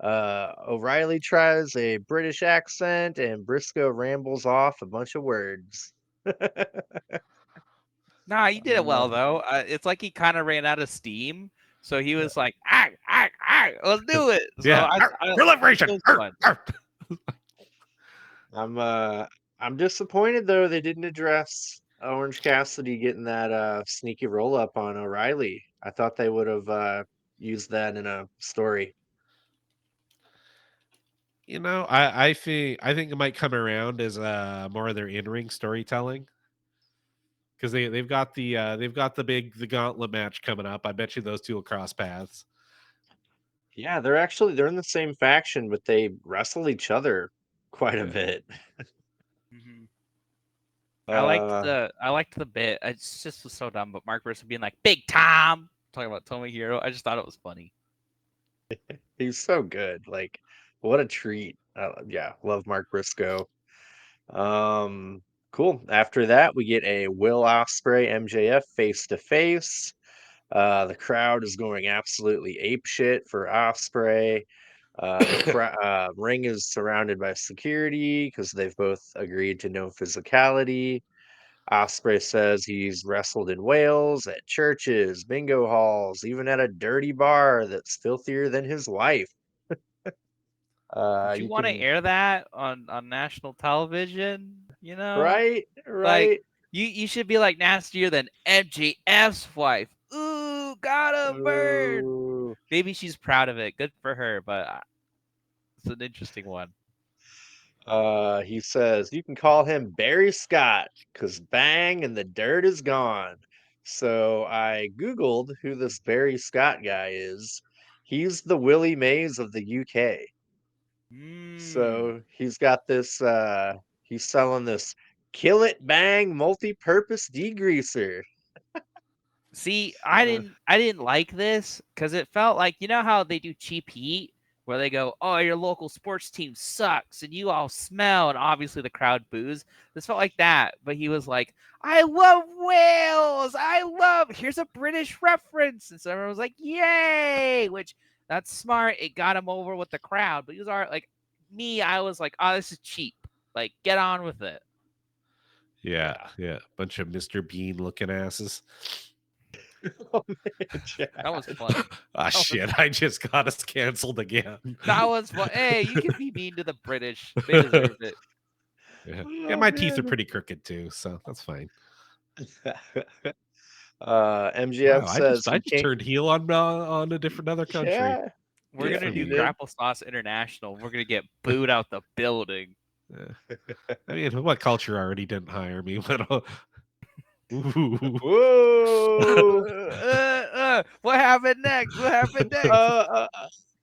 O'Reilly tries a British accent and Briscoe rambles off a bunch of words.
Nah, he did it well
Uh,
though. It's like he kind of ran out of steam, so he was like, let's do it." So
Yeah. Proliferation.
it was fun.
I'm disappointed though they didn't address Orange Cassidy getting that sneaky roll up on O'Reilly. I thought they would have used that in a story.
You know, I think it might come around as more of their in-ring storytelling. Because they've got the gauntlet match coming up. I bet you those two will cross paths.
Yeah, they're in the same faction, but they wrestle each other quite a
Yeah.
bit.
Mhm.
Uh,
I liked the bit. It's just was so dumb, but Mark Briscoe being like Big Tom talking about Tomohiro. I just thought it was funny.
he's so good. Like, what a treat. Yeah, love Mark Briscoe. Cool. After that, we get a Will Ospreay MJF face to face. The crowd is going absolutely ape shit for Ospreay. The ring is surrounded by security because they've both agreed to no physicality. Ospreay says he's wrestled in Wales, at churches, bingo halls, even at a dirty bar that's filthier than his wife.
Would you
You
want to
can
air that on national television? You know,
right,
like
right.
you should be like nastier than MJF's wife. Ooh, got him burned.
Ooh.
Maybe she's proud of it. Good for her, but it's an interesting one.
He says you can call him Barry Scott because bang and the dirt is gone. So I Googled who this Barry Scott guy is. He's the Willie Mays of the UK.
Mm.
So he's got this he's selling this kill it bang multi-purpose degreaser.
See,
Uh,
I didn't like this because it felt like you know how they do cheap heat where they go, "Oh, your local sports team sucks," and you all smell, and obviously the crowd boos. This felt like that, but he was like, "I love Wales. I love." Here's a British reference, and so everyone was like, "Yay!" Which that's smart. It got him over with the crowd, but he was all right. Like me, I was like, "Oh, this is cheap. Like, get on with it."
Yeah. Bunch of Mr. Bean looking asses.
oh, man, Jack.
That was funny.
Ah, shit. I just got us canceled again.
That was fun. Hey, you can be mean to the British. They deserve it.
Yeah,
Oh,
my teeth are
man.
pretty crooked too, so that's fine.
MGF
Wow,
says
I
he
just
can't.
turned heel on a different other country.
Yeah,
We're
Good
yeah,
gonna
for
do
you
me.
did.
Grapple-Sauce International. We're gonna get booed out the building.
Yeah. I mean, what culture already didn't hire me? Ooh.
Whoa!
What happened next? What happened next?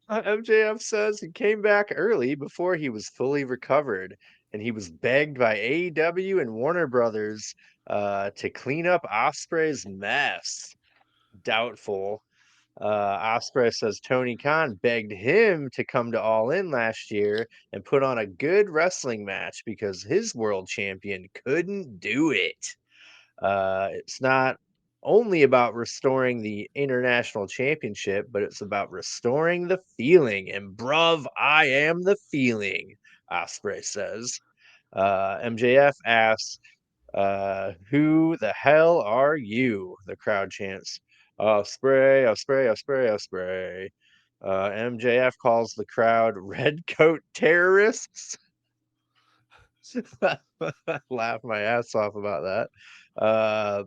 MJF says he came back early before he was fully recovered, and he was begged by AEW and Warner Brothers to clean up Osprey's mess. Doubtful. Osprey says Tony Khan begged him to come to All In last year and put on a good wrestling match because his world champion couldn't do it. It's not only about restoring the international championship, but it's about restoring the feeling. And bruv, I am the feeling, Osprey says. MJF asks, who the hell are you? The crowd chants, Osprey, Osprey, Osprey, Osprey. MJF calls the crowd redcoat terrorists. Laugh my ass off about that.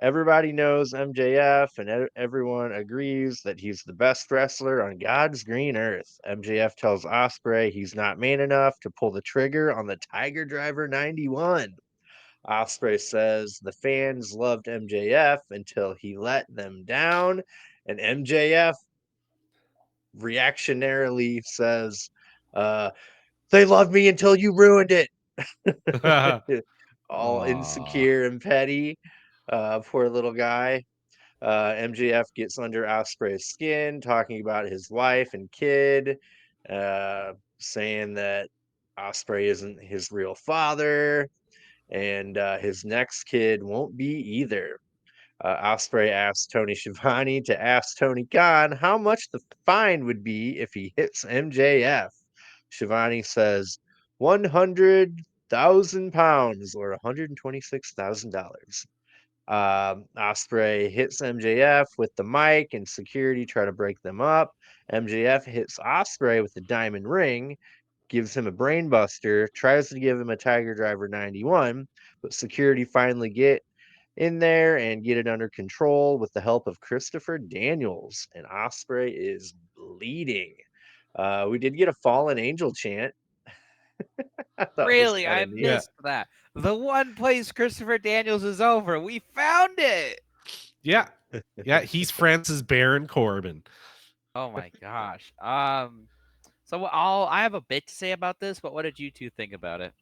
Everybody knows MJF, and everyone agrees that he's the best wrestler on God's green earth. MJF tells Osprey he's not man enough to pull the trigger on the Tiger Driver 91. Osprey says the fans loved MJF until he let them down, and MJF reactionarily says, they loved me until you ruined it. All
Aw.
insecure and petty. Poor little guy. MJF gets under Osprey's skin, talking about his wife and kid, saying that Osprey isn't his real father, and his next kid won't be either. Osprey asks Tony Schiavone to ask Tony Khan how much the fine would be if he hits MJF. Schiavone says 100,000 pounds or $126,000. Osprey hits MJF with the mic, and security try to break them up. MJF hits Osprey with the diamond ring, gives him a brainbuster, tries to give him a Tiger Driver 91, but security finally get in there and get it under control with the help of Christopher Daniels, and Osprey is bleeding. We did get a fallen angel chant. I thought it was
Really,
kind
I
of neat.
missed that. The one place Christopher Daniels is over. We found it.
Yeah. Yeah, he's Francis Baron Corbin.
Oh my gosh. So I have a bit to say about this, but what did you two think about it?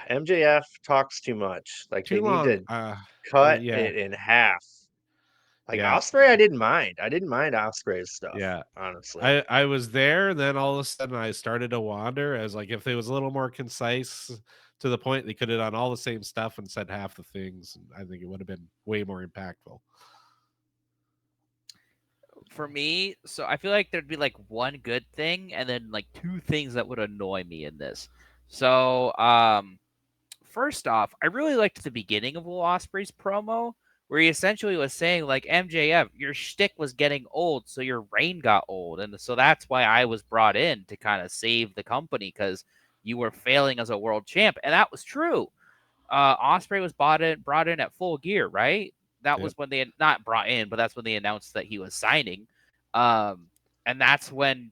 MJF talks too much. Like they
Too
need
long.
to cut
Yeah.
it in half. Like
Yeah.
Osprey, I didn't mind. I didn't mind Osprey's stuff,
Yeah.
honestly.
I was there, and then all of a sudden I started to wander as like if it was a little more concise to the point, they could have done all the same stuff and said half the things. And I think it would have been way more impactful.
For me, so I feel like there'd be like one good thing and then like two things that would annoy me in this. So, first off, I really liked the beginning of Will Ospreay's promo where he essentially was saying like MJF, your shtick was getting old, so your reign got old, and so that's why I was brought in to kind of save the company because you were failing as a world champ, and that was true. Osprey was brought in at Full Gear, right? That
Yep.
was when they not brought in, but that's when they announced that he was signing. Um, and that's when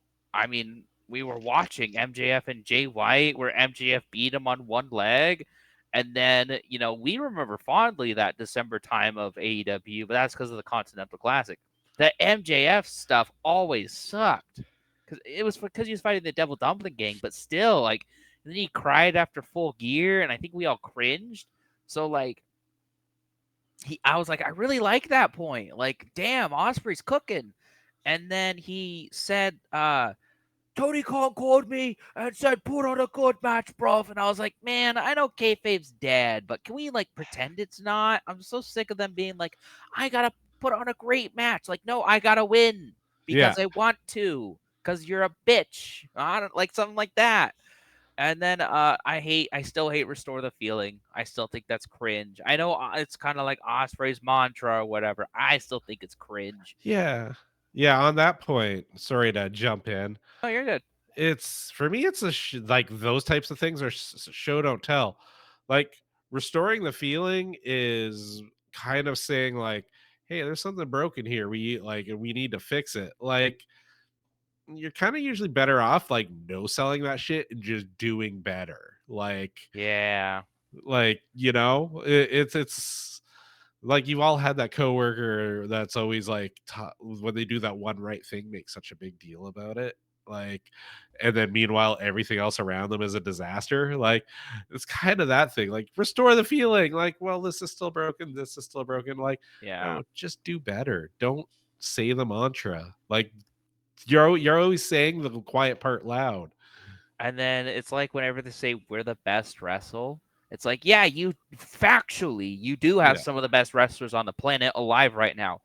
we were watching MJF and Jay White, where MJF beat him on one leg. And then, we remember fondly that December time of AEW, but that's because of the Continental Classic. The MJF stuff always sucked because he was fighting the Devil Dumpling Gang, but still, like, and then he cried after Full Gear, and I think we all cringed. So, like, I was like, I really like that point. Like, damn, Osprey's cooking. And then he said, Tony Khan called me and said, put on a good match, bruv. And I was like, man, I know kayfabe's dead, but can we, like, pretend it's not? I'm so sick of them being like, I gotta put on a great match. Like, no, I gotta win because
Yeah.
I want to, because you're a bitch. I don't like something like that. And then I still hate Restore the Feeling. I still think that's cringe. I know it's kind of like Osprey's mantra or whatever. I still think it's cringe.
Yeah. Yeah. On that point, sorry to jump in.
Oh, you're good.
It's for me, it's like those types of things are show don't tell. Like restoring the feeling is kind of saying like, hey, there's something broken here. We need to fix it. Like you're kind of usually better off like no selling that shit and just doing better.
Yeah.
Like it's Like you've all had that coworker that's always like when they do that one right thing, make such a big deal about it. Like, and then meanwhile, everything else around them is a disaster. Like, it's kind of that thing. Like, restore the feeling. Like, well, this is still broken. This is still broken. Like,
Yeah.
no, just do better. Don't say the mantra. Like, you're always saying the quiet part loud.
And then it's like whenever they say we're the best wrestle, it's like, yeah, you factually you do have
Yeah.
some of the best wrestlers on the planet alive right now.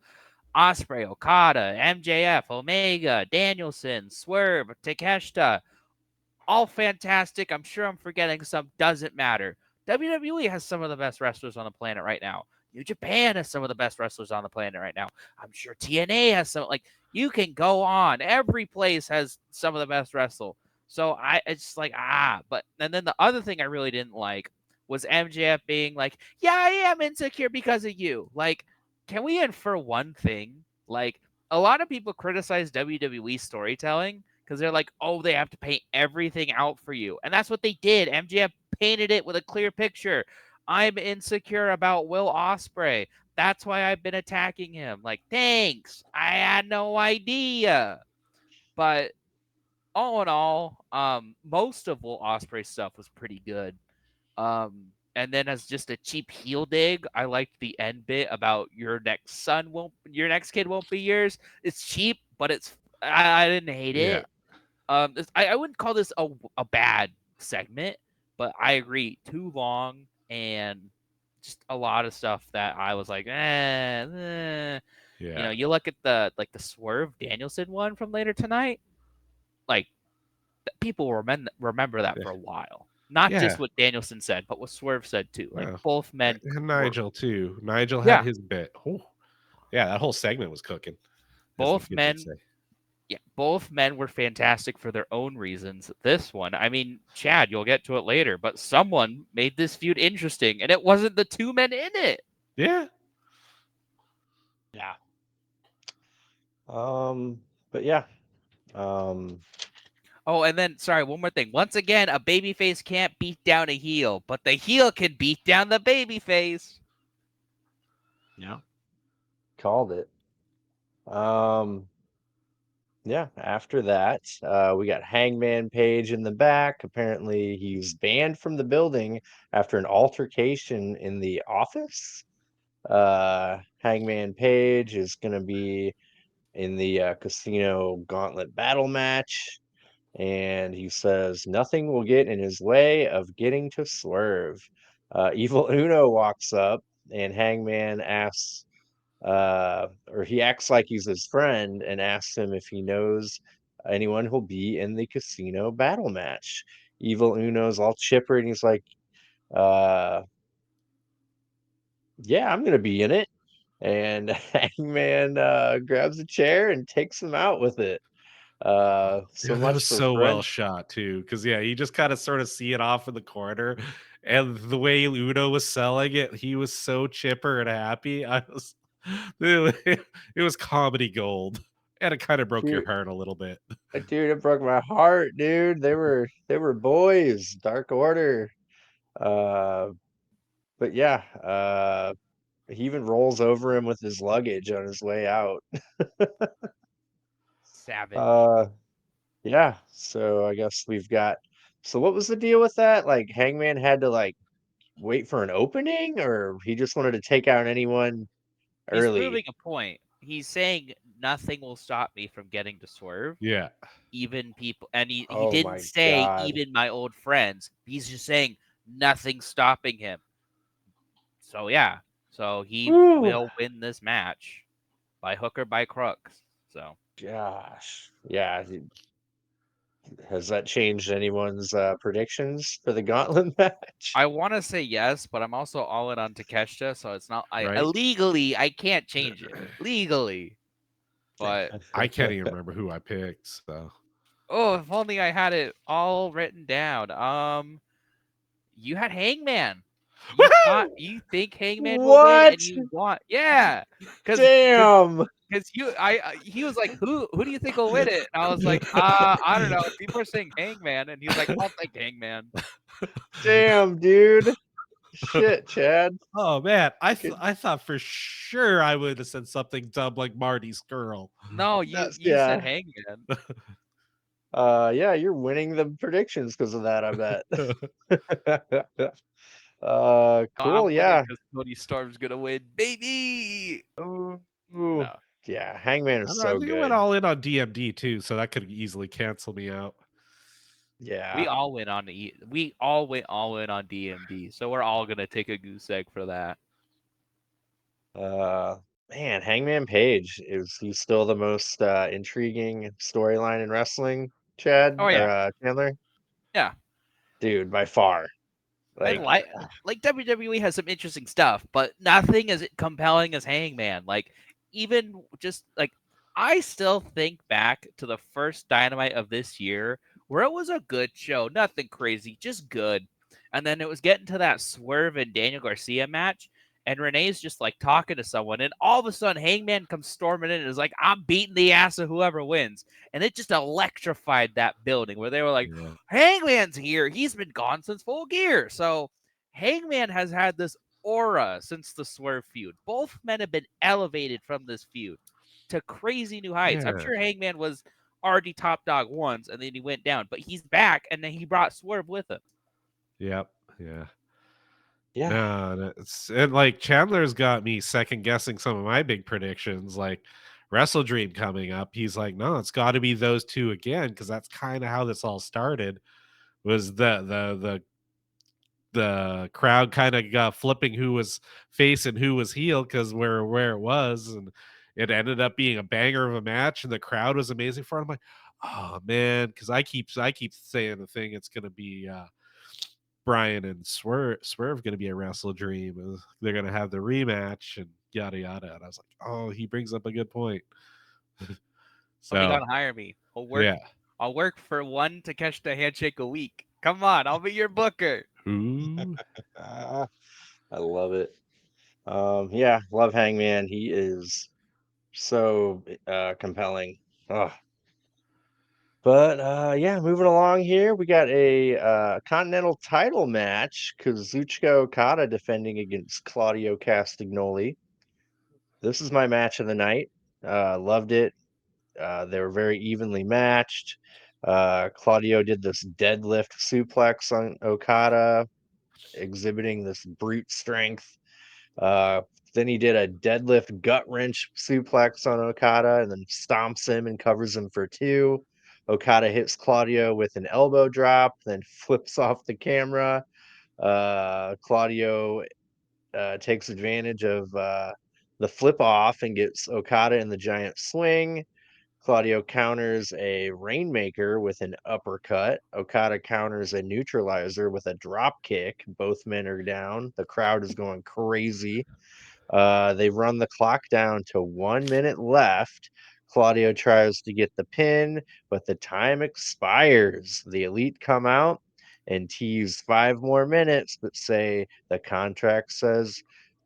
Osprey, Okada, MJF, Omega, Danielson, Swerve, Takeshita, all fantastic. I'm sure I'm forgetting some. Doesn't matter. WWE has some of the best wrestlers on the planet right now. New Japan has some of the best wrestlers on the planet right now. I'm sure TNA has some. Like, you can go on. Every place has some of the best wrestle. So it's like, but and then the other thing I really didn't like was MJF being like, yeah, I am insecure because of you. Like, can we infer one thing? Like, a lot of people criticize WWE storytelling because they're like, oh, they have to paint everything out for you. And that's what they did. MJF painted it with a clear picture. I'm insecure about Will Ospreay. That's why I've been attacking him. Like, thanks. I had no idea. But all in all, most of Will Ospreay stuff was pretty good. And then as just a cheap heel dig, I liked the end bit about your next kid won't be yours. It's cheap, but I didn't hate
Yeah.
it. I wouldn't call this a bad segment, but I agree, too long and just a lot of stuff that I was like,
Yeah.
you look at the Swerve Danielson one from later tonight, like people will remember that for a while. Not
Yeah.
just what Danielson said, but what Swerve said too. Like
Yeah.
both men
And
were,
Nigel too. Nigel had
yeah,
his bit. Oh, yeah, that whole segment was cooking, as the
both
kids would
men
say.
yeah, both men were fantastic for their own reasons. This one, I mean, Chad, you'll get to it later, but someone made this feud interesting, and it wasn't the two men in it.
Yeah.
Yeah. But yeah. Um,
Oh, and then, sorry, one more thing. Once again, a babyface can't beat down a heel, but the heel can beat down the babyface.
yeah. Called it. Um, yeah. After that, we got Hangman Page in the back. Apparently, he's banned from the building after an altercation in the office. Hangman Page is going to be in the casino gauntlet battle match. And he says nothing will get in his way of getting to Swerve. Evil Uno walks up, and Hangman asks, or he acts like he's his friend and asks him if he knows anyone who'll be in the casino battle match. Evil Uno's all chipper, and he's like, uh, "Yeah, I'm gonna be in it." And Hangman grabs a chair and takes him out with it. So
Yeah, that
much
was
for
so well
friend.
shot too. Cause yeah, you just kind of sort of see it off in the corner. And the way Uno was selling it, he was so chipper and happy. I was it was comedy gold. And it kind of broke your
Dude,
heart a little bit.
dude, it broke my heart, dude. They were boys, Dark Order. Uh, but yeah, he even rolls over him with his luggage on his way out.
Savage.
Uh, yeah. So I guess we've got. So what was the deal with that? Like Hangman had to like wait for an opening, or he just wanted to take out anyone
He's proving
early?
a point. He's saying nothing will stop me from getting to Swerve.
Yeah.
Even people, and he
Oh
didn't
my
say
God.
even my old friends. He's just saying nothing stopping him. So yeah, so he
Woo.
will win this match by hook or by crook. So
Gosh. Yeah. Has that changed anyone's predictions for the gauntlet match?
I want to say yes, but I'm also all in on Takeshita, so it's not. I
Right.
legally I can't change it legally, but
I can't even remember who I picked. So
oh, if only I had it all written down. You had Hangman.
Woohoo!
You think Hangman will win, and
What?
you want yeah, because
Damn.
he was like, who do you think will win it? And I was like, I don't know. People are saying Hangman, and he was like, I'll take Hangman.
Damn, dude. Shit, Chad.
Oh man,
Good.
I thought for sure I would have said something dumb like Marty's girl.
No,
That's
you said
yeah.
Hangman.
Yeah, you're winning the predictions because of that, I bet.
I'm
Cool,
winning
yeah.
because Tony Storm's gonna win, baby.
Ooh,
No,
yeah, Hangman
I,
is
don't know, I
so
think I went
good.
all in on DMD too, so that could easily cancel me out.
Yeah.
we all went on we all went all in on DMD, so we're all gonna take a goose egg for that.
Uh, Man, Hangman Page is he's still the most intriguing storyline in wrestling, Chad
Oh
or
yeah,
Chandler?
yeah.
Dude, by far.
I
Like,
like WWE has some interesting stuff, but nothing as compelling as Hangman. Like even just like I still think back to the first Dynamite of this year where it was a good show, nothing crazy, just good. And then it was getting to that Swerve and Daniel Garcia match, and Renee's just like talking to someone, and all of a sudden Hangman comes storming in and is like, "I'm beating the ass of whoever wins," and it just electrified that building where they were like,
Yeah.
Hangman's here. He's been gone since Full Gear. So Hangman has had this aura since the Swerve feud. Both men have been elevated from this feud to crazy new heights. I'm
Yeah.
sure Hangman was already top dog once and then he went down, but he's back and then he brought Swerve with him.
Yep. Yeah.
yeah.
No, it's and like Chandler's got me second guessing some of my big predictions, like Wrestle Dream coming up. He's like, no, it's got to be those two again because that's kind of how this all started. Was the crowd kind of flipping who was face and who was heel because where it was, and it ended up being a banger of a match, and the crowd was amazing for it. I'm like, oh man, because I keep saying the thing. It's gonna be Brian and Swerve going to be a Wrestle Dream. They're going to have the rematch and yada yada. And I was like, oh, he brings up a good point.
Somebody
So
gotta hire me.
yeah.
I'll work for one to catch the handshake a week. Come on, I'll be your booker.
Ooh.
Ah, I love it. Yeah, love Hangman. He is so compelling. Ugh. But yeah, moving along here, we got a Continental title match. Kazuchika Okada defending against Claudio Castagnoli. This is my match of the night. Loved it. They were very evenly matched. Claudio did this deadlift suplex on Okada, exhibiting this brute strength. Uh, then he did a deadlift gut wrench suplex on Okada and then stomps him and covers him for two. Okada hits Claudio with an elbow drop, then flips off the camera. Claudio takes advantage of the flip off and gets Okada in the giant swing. Claudio counters a Rainmaker with an uppercut. Okada counters a neutralizer with a drop kick. Both men are down. The crowd is going crazy. They run the clock down to 1 minute left. Claudio tries to get the pin, but the time expires. The Elite come out and tease 5 more minutes, but say the contract says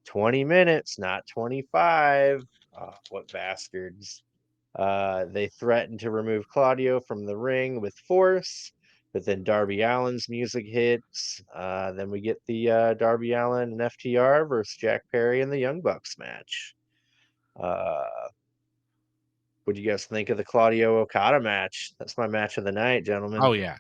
20 minutes, not 25. Oh, what bastards. They threaten to remove Claudio from the ring with force, but then Darby Allin's music hits. Then we get the Darby Allin and FTR versus Jack Perry and the Young Bucks match. Uh, what do you guys think of the Claudio Okada match? That's my match of the night, gentlemen.
Oh yeah.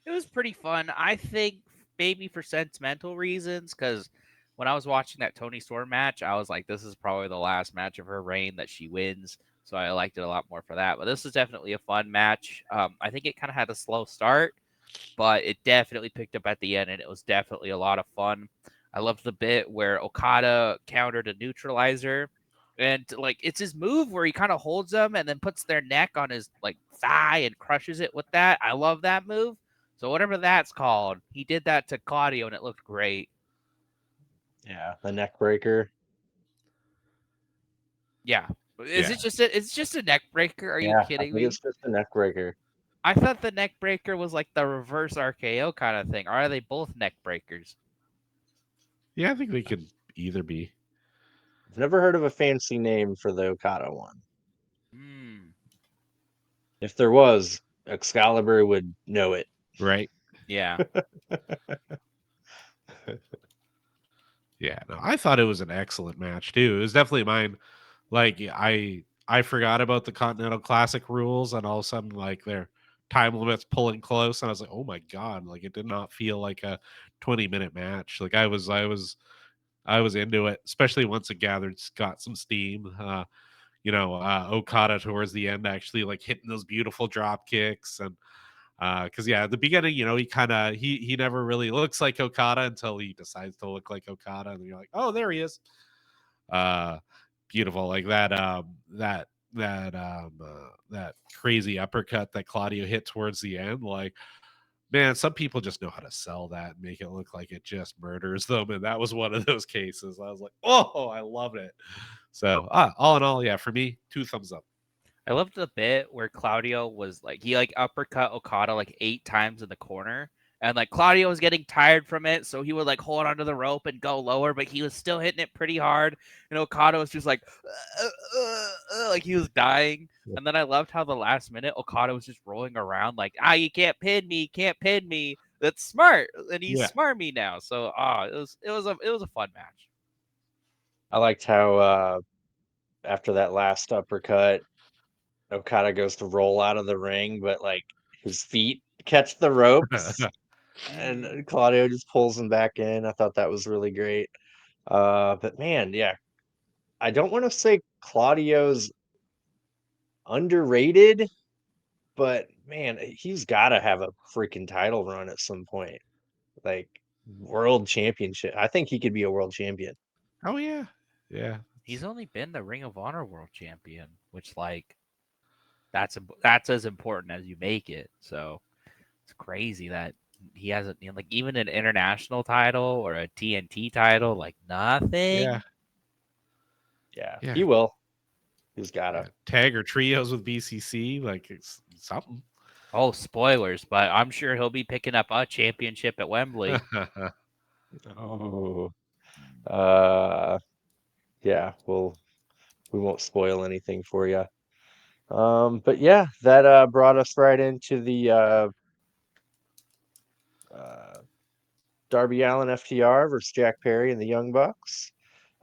It was pretty fun. I think maybe for sentimental reasons, because when I was watching that Tony Storm match, I was like, this is probably the last match of her reign that she wins. So I liked it a lot more for that. But this is definitely a fun match. I think it kind of had a slow start, but it definitely picked up at the end, and it was definitely a lot of fun. I loved the bit where Okada countered a neutralizer, and like it's his move where he kind of holds them and then puts their neck on his like thigh and crushes it with that. I love that move. So whatever that's called, he did that to Claudio, and it looked great.
Yeah, the neck breaker.
Yeah, is
Yeah.
it just a, it's just a neck breaker? Are you
Yeah, I
kidding
think
me?
it's just a neck breaker.
I thought the neck breaker was like the reverse RKO kind of thing. Or are they both neck breakers?
Yeah, I think they could either be.
I've never heard of a fancy name for the Okada one.
Hmm.
If there was, Excalibur would know it.
Right.
Yeah.
Yeah, no, I thought it was an excellent match too. It was definitely mine. Like I forgot about the Continental Classic rules, and all of a sudden, like their time limits pulling close, and I was like, oh my god! Like it did not feel like a 20-minute match. Like I was into it, especially once it got some steam. Okada towards the end actually like hitting those beautiful drop kicks, and because yeah, at the beginning, he never really looks like Okada until he decides to look like Okada, and you're like, oh, there he is. Uh, Beautiful, like that crazy uppercut that Claudio hit towards the end. Like, man, some people just know how to sell that and make it look like it just murders them, and that was one of those cases. I was like, oh, I love it. So, all in all, yeah, for me, 2 thumbs up.
I loved the bit where Claudio was like he like uppercut Okada like 8 times in the corner. And like Claudio was getting tired from it, so he would like hold onto the rope and go lower, but he was still hitting it pretty hard. And Okada was just like, like he was dying.
Yeah.
And then I loved how the last minute Okada was just rolling around like, you can't pin me, can't pin me. That's smart, and he's
Yeah.
smarmy now. So it was a fun match.
I liked how after that last uppercut, Okada goes to roll out of the ring, but like his feet catch the ropes, and Claudio just pulls him back in. I thought that was really great. But man, yeah, I don't want to say Claudio's underrated, but man, he's got to have a freaking title run at some point, like world championship. I think he could be a world champion.
Oh yeah, yeah.
He's only been the Ring of Honor World Champion, which like that's as important as you make it. So it's crazy that he hasn't like even an international title or a TNT title, like nothing.
Yeah,
Yeah,
he will. He's gotta.
tag or trios with BCC, like it's something.
Oh, spoilers, but I'm sure he'll be picking up a championship at Wembley.
Oh, uh, yeah. Well, we won't spoil anything for you. But yeah, that brought us right into the uh, Darby Allin FTR versus Jack Perry and the Young Bucks.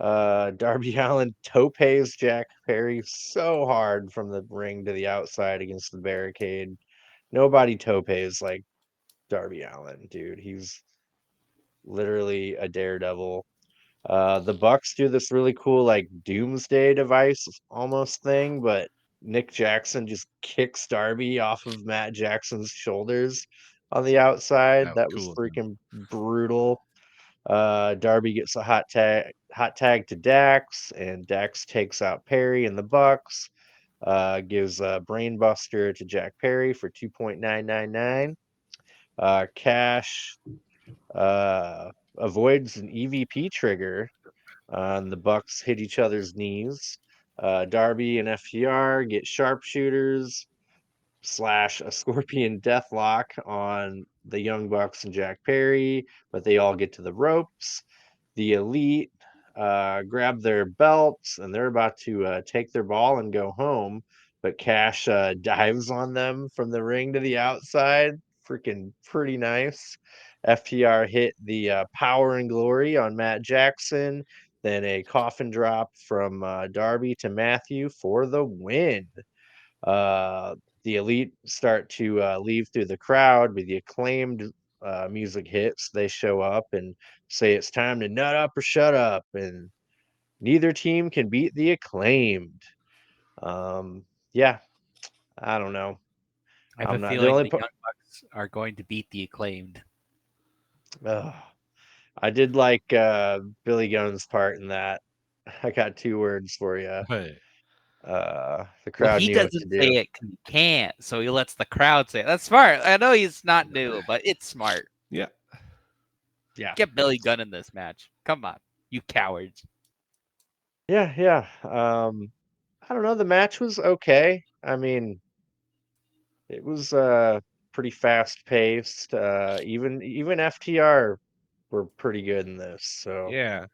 Darby Allin topes Jack Perry so hard from the ring to the outside against the barricade. Nobody topes like Darby Allin, dude. He's literally a daredevil. The Bucks do this really cool like doomsday device almost thing, but Nick Jackson just kicks Darby off of Matt Jackson's shoulders on the outside.
That was
That was
cool.
freaking brutal. Darby gets a hot tag to Dax, and Dax takes out Perry and the Bucks. Gives a brainbuster to Jack Perry for 2.999. Cash avoids an EVP trigger. And the Bucks hit each other's knees. Darby and FTR get sharpshooters slash a scorpion deathlock on the Young Bucks and Jack Perry, but they all get to the ropes. The Elite grab their belts and they're about to take their ball and go home, but Cash dives on them from the ring to the outside. Freaking pretty nice. FTR hit the Power and Glory on Matt Jackson, then a coffin drop from Darby to Matthew for the win. Uh, the Elite start to leave through the crowd, with the Acclaimed music hits. They show up and say it's time to nut up or shut up, and neither team can beat the Acclaimed. Yeah, I don't know.
I have a
I'm not the
feeling
only.
the Young Bucks are going to beat the Acclaimed.
I did like Billy Gunn's part in that. I got 2 words for you.
Hey.
The
Well,
crowd
he
knew what to
doesn't
do.
say it 'cause he can't, so he lets the crowd say it. That's smart. I know he's not new, but it's smart.
Yeah.
Yeah.
Get Billy Gunn in this match. Come on, you cowards.
Yeah. I don't know. The match was okay. I mean, it was pretty fast paced. Even FTR were pretty good in this, so
Yeah.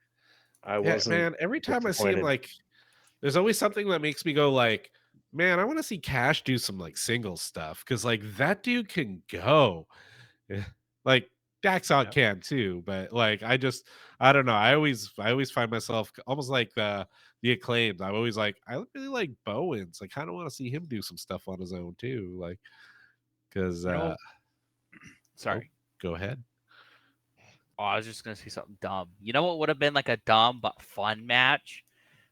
I
Yeah,
wasn't
man. Every time I see him,
disappointed.
like, there's always something that makes me go, like, man, I want to see Cash do some like single stuff because, like, that dude can go. Yeah. Like, Daxon can too, but like I don't know. I always find myself almost like the Acclaimed. I'm always like, I really like Bowens. I kind of want to see him do some stuff on his own too, like because
You know,
oh,
sorry.
go ahead.
Oh, I was just gonna say something dumb. You know what would have been like a dumb but fun match?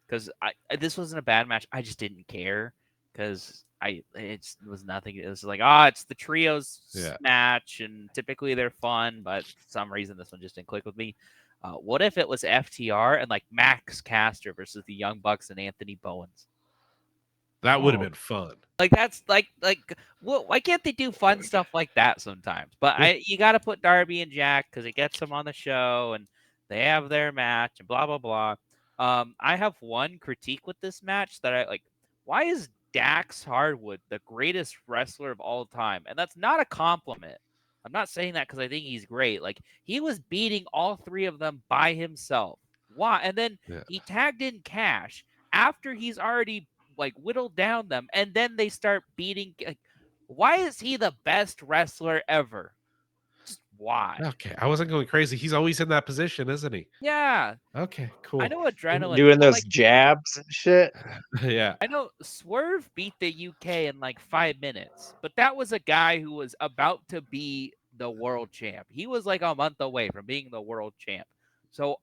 Because this wasn't a bad match. I just didn't care because it was nothing. It was like, it's the trios match, and typically they're fun, but for some reason this one just didn't click with me. What if it was FTR and like Max Caster versus the Young Bucks and Anthony Bowens?
That would have been fun.
Like that's like why can't they do fun stuff like that sometimes? But you got to put Darby and Jack because it gets them on the show and they have their match and blah blah blah. I have one critique with this match that I like. Why is Dax Hardwood the greatest wrestler of all time? And that's not a compliment. I'm not saying that because I think he's great. Like he was beating all three of them by himself. Why? And then he tagged in Cash after he's already like whittled down them, and then they start beating. Like, why is he the best wrestler ever? Just why?
Okay, I wasn't going crazy. He's always in that position, isn't he?
Yeah.
Okay, cool.
I know adrenaline
doing those jabs and shit.
Yeah.
I know Swerve beat the UK in like 5 minutes, but that was a guy who was about to be the world champ. He was like a month away from being the world champ. So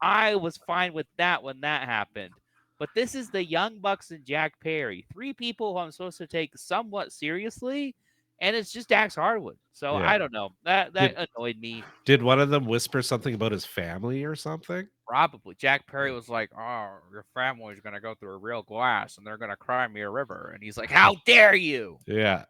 I was fine with that when that happened. But this is the Young Bucks and Jack Perry, three people who I'm supposed to take somewhat seriously, and it's just Dax Hardwood. So I don't know. That annoyed me.
Did one of them whisper something about his family or something?
Probably. Jack Perry was like, "Oh, your family's gonna go through a real glass, and they're gonna cry me a river." And he's like, "How dare you?"
Yeah.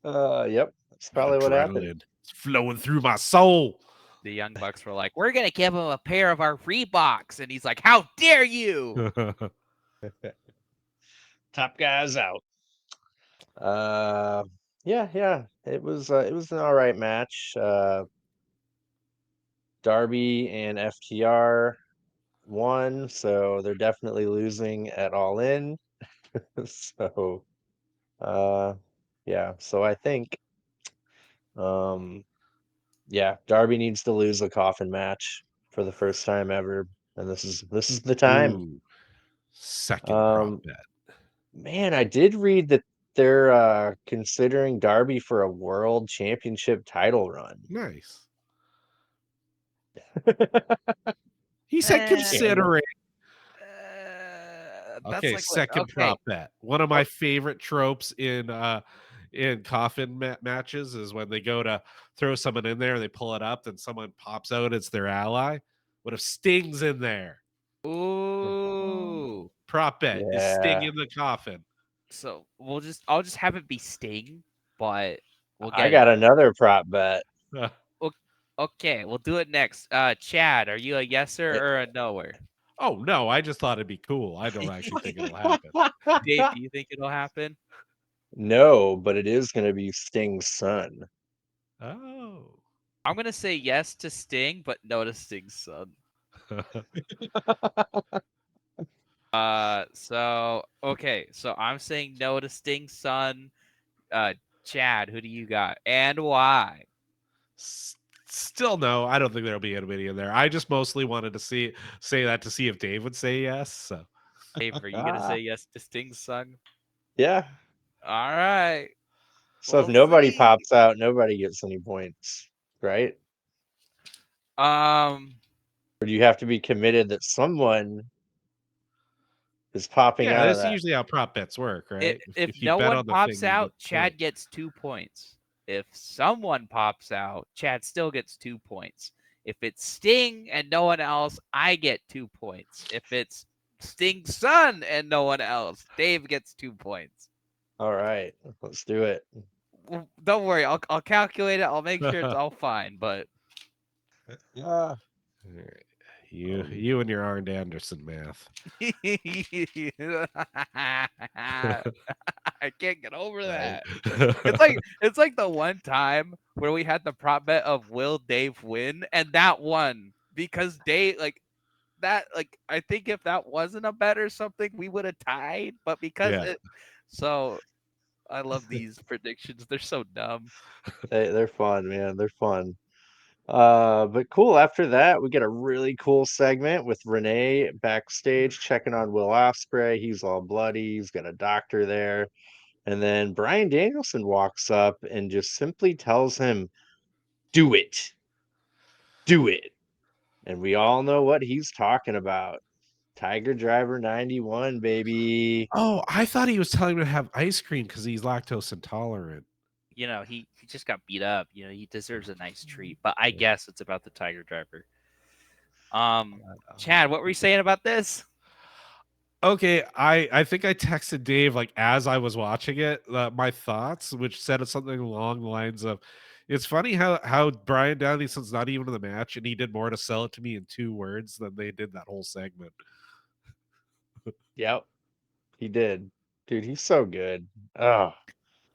Yep. That's probably what happened.
It's flowing through my soul.
The Young Bucks were like, "We're gonna give him a pair of our Reeboks," and he's like, "How dare you?"
Top guys out. Yeah. It was an all right match. Darby and FTR won, so they're definitely losing at All In. So, yeah. So I think, Darby needs to lose a coffin match for the first time ever, and this is the time.
Ooh, second prop bet.
Man, I did read that they're considering Darby for a world championship title run.
Nice. He said considering. Okay, like second prop bet. One of my favorite tropes in coffin matches is when they go to throw someone in there and they pull it up, then someone pops out, it's their ally. What if Sting's in there?
Ooh.
Prop bet is Sting in the coffin.
So I'll just have it be Sting, but we'll get
I got another prop bet.
Okay, we'll do it next. Chad, are you a yeser or a noer?
Oh no, I just thought it'd be cool. I don't actually think it'll happen.
Dave, do you think it'll happen?
No, but it is going to be Sting's son.
Oh.
I'm going to say yes to Sting, but no to Sting's son. So I'm saying no to Sting's son. Chad, who do you got and why?
Still no, I don't think there'll be anybody in there. I just mostly wanted to say that to see if Dave would say yes. So,
Dave, are you gonna say yes to Sting's son?
Yeah.
All right.
So if nobody pops out, nobody gets any points, right? Or do you have to be committed that someone is popping out of that?
That's usually how prop bets work, right?
If no one pops out, Chad gets 2 points. If someone pops out, Chad still gets 2 points. If it's Sting and no one else, I get 2 points. If it's Sting's son and no one else, Dave gets 2 points.
All right, let's do it.
Well, don't worry, I'll calculate it. I'll make sure it's all fine. But
you and your Arn Anderson math.
I can't get over that. It's like the one time where we had the prop bet of will Dave win, and that won because Dave I think if that wasn't a bet or something, we would have tied. But because I love these predictions. They're so dumb.
They're fun, man. They're fun. But cool. After that, we get a really cool segment with Renee backstage checking on Will Ospreay. He's all bloody. He's got a doctor there. And then Brian Danielson walks up and just simply tells him, "Do it. Do it." And we all know what he's talking about. Tiger Driver 91, baby.
Oh, I thought he was telling him to have ice cream because he's lactose intolerant.
He just got beat up. He deserves a nice treat. But I guess it's about the Tiger Driver. Chad, what were you saying about this?
Okay, I think I texted Dave like as I was watching it, my thoughts, which said something along the lines of, "It's funny how Brian Danielson's not even in the match, and he did more to sell it to me in 2 words than they did that whole segment."
Yep, he did. Dude, he's so good. Oh,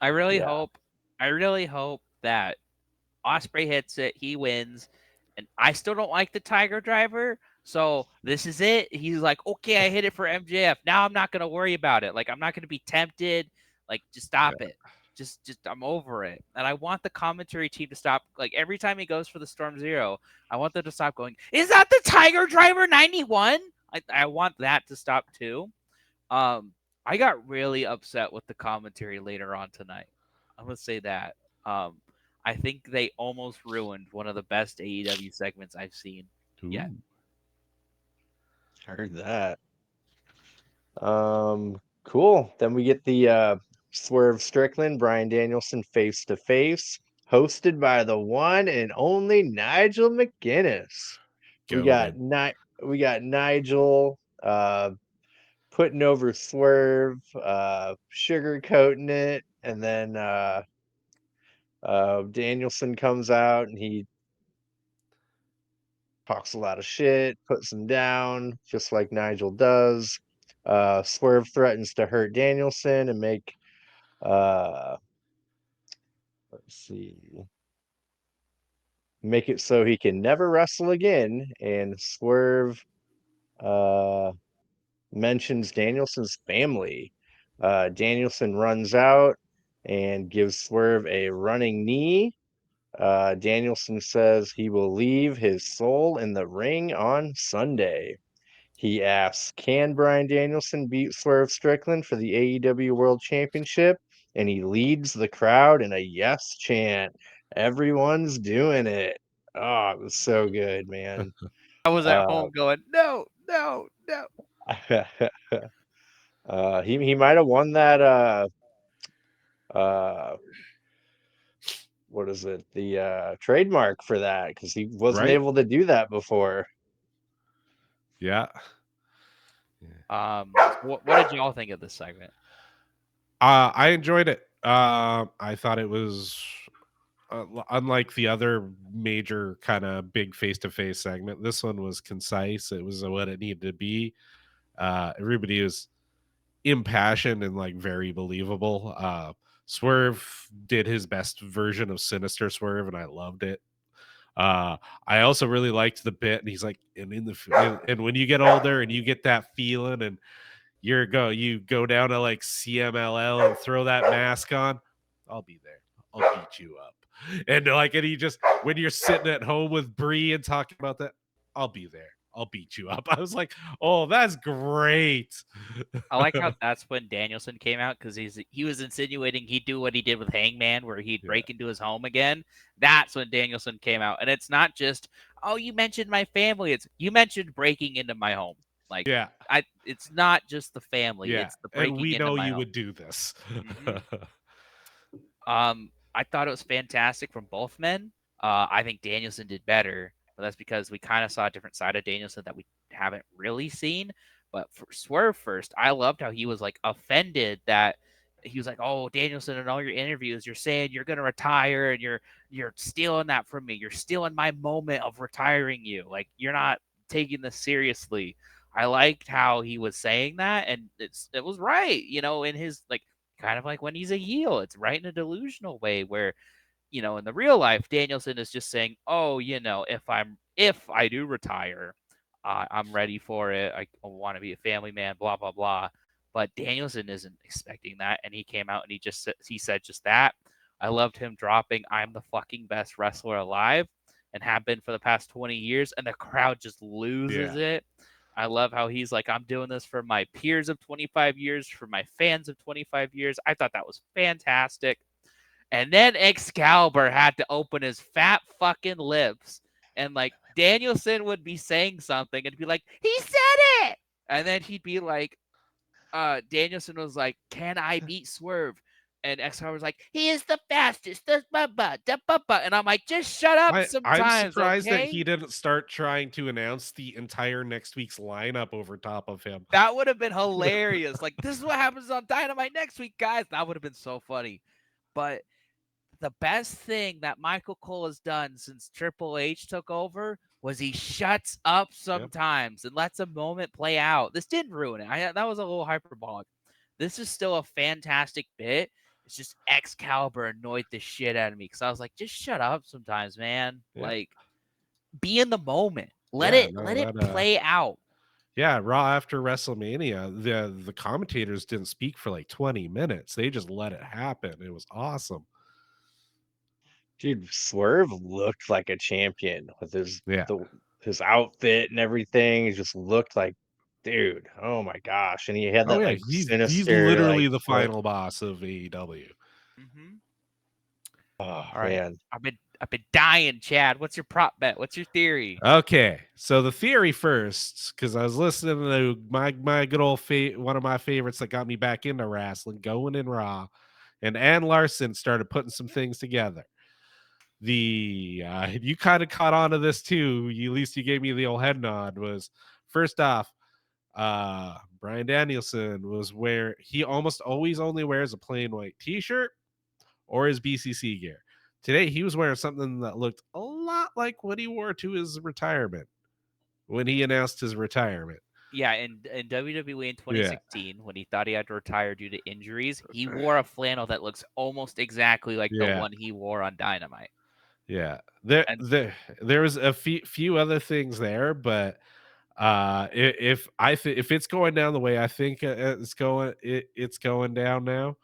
I really
yeah.
hope, I really hope that Osprey hits it, he wins, and I still don't like the Tiger Driver. So this is it. He's like, okay, I hit it for MJF. Now I'm not gonna worry about it. Like I'm not gonna be tempted. Like just stop it. Just I'm over it. And I want the commentary team to stop. Like every time he goes for the Storm Zero, I want them to stop going. Is that the Tiger Driver 91? I want that to stop too. I got really upset with the commentary later on tonight. I'm gonna say that. Um, I think they almost ruined one of the best AEW segments I've seen yet.
Ooh.
Heard that. Cool. Then we get the Swerve Strickland, Brian Danielson face to face, hosted by the one and only Nigel McGuinness. We got
Goated.
We got Nigel putting over Swerve, sugarcoating it, and then Danielson comes out and he talks a lot of shit, puts him down, just like Nigel does. Swerve threatens to hurt Danielson and uh, let's see, make it so he can never wrestle again. And Swerve uh, mentions Danielson's family. Danielson runs out and gives Swerve a running knee. Danielson says he will leave his soul in the ring on Sunday. He asks, can Brian Danielson beat Swerve Strickland for the AEW World Championship? And he leads the crowd in a yes chant. Everyone's doing it. Oh, it was so good, man.
I was at
Uh,
home going, no, no, no.
he might have won that uh what is it? The trademark for that because he wasn't
Right?
able to do that before.
Yeah.
What did y'all think of this segment?
I enjoyed it. I thought it was unlike the other major kind of big face-to-face segment. This one was concise. It was what it needed to be. Everybody was impassioned and like very believable. Swerve did his best version of Sinister Swerve, and I loved it. Uh, I also really liked the bit, and he's like, and and when you get older and you get that feeling, and you go down to like CMLL and throw that mask on, I'll be there. I'll beat you up. And he just when you're sitting at home with Bree and talking about that, I'll be there. I'll beat you up. I was like, oh, that's great.
I like how that's when Danielson came out because he was insinuating he'd do what he did with Hangman, where he'd
Yeah.
break into his home again. That's when Danielson came out, and it's not just, oh, you mentioned my family. It's you mentioned breaking into my home. Like
Yeah.
it's not just the family;
Yeah.
it's the
And
breaking
we
into
know
my
you
home.
would do this.
Mhm. I thought it was fantastic from both men. I think Danielson did better, but that's because we kind of saw a different side of Danielson that we haven't really seen. But for Swerve first, I loved how he was like offended that he was like, "Oh, Danielson, in all your interviews, you're saying you're gonna retire, and you're stealing that from me. You're stealing my moment of retiring you. Like you're not taking this seriously." I liked how he was saying that, and it was right, in his like kind of like when he's a heel. It's right in a delusional way where, in the real life, Danielson is just saying, "Oh, if I do retire, I'm ready for it. I want to be a family man." Blah blah blah. But Danielson isn't expecting that, and he came out and he said just that. I loved him dropping, "I'm the fucking best wrestler alive," and have been for the past 20 years, and the crowd just loses it. I love how he's like, "I'm doing this for my peers of 25 years, for my fans of 25 years." I thought that was fantastic. And then Excalibur had to open his fat fucking lips, and like Danielson would be saying something and be like, "He said it," and then he'd be like, Danielson was like, "Can I beat Swerve?" And Excalibur was like, "He is the fastest, and I'm like, "Just shut up
I'm
sometimes,
surprised that
okay?"
he didn't start trying to announce the entire next week's lineup over top of him.
That would have been hilarious. Like, "This is what happens on Dynamite next week, guys." That would have been so funny. But the best thing that Michael Cole has done since Triple H took over was he shuts up
Yep.
sometimes and lets a moment play out. This didn't ruin it. That was a little hyperbolic. This is still a fantastic bit. It's just Excalibur annoyed the shit out of me because I was like, "Just shut up sometimes, man.
Yeah.
Like, be in the moment. Let
Yeah,
it
no,
let it
that
play out."
yeah, Raw after WrestleMania, the commentators didn't speak for like 20 minutes. They just let it happen. It was awesome.
Dude, Swerve looked like a champion with
Yeah.
his outfit and everything. He just looked like, dude, oh my gosh. And he had
Oh
that
yeah,
like
he's
sinister like
literally the
look.
final boss of AEW.
Mm-hmm.
Oh
All right,
man.
I've been dying, Chad. What's your prop bet? What's your theory?
Okay, so the theory first, because I was listening to my good old one of my favorites that got me back into wrestling, Going in Raw, and Ann Larson started putting some things together. The you kind of caught on to this too. At least you gave me the old head nod. Was first off, Brian Danielson was where he almost always only wears a plain white T-shirt or his BCC gear. Today he was wearing something that looked a lot like what he wore to his retirement when he announced his retirement.
Yeah, in WWE in
Yeah.
2016, when he thought he had to retire due to injuries, he wore a flannel that looks almost exactly like the
Yeah.
one he wore on Dynamite.
Yeah.
And
There was a few other things there, but if it's going down the way I think it's going down now,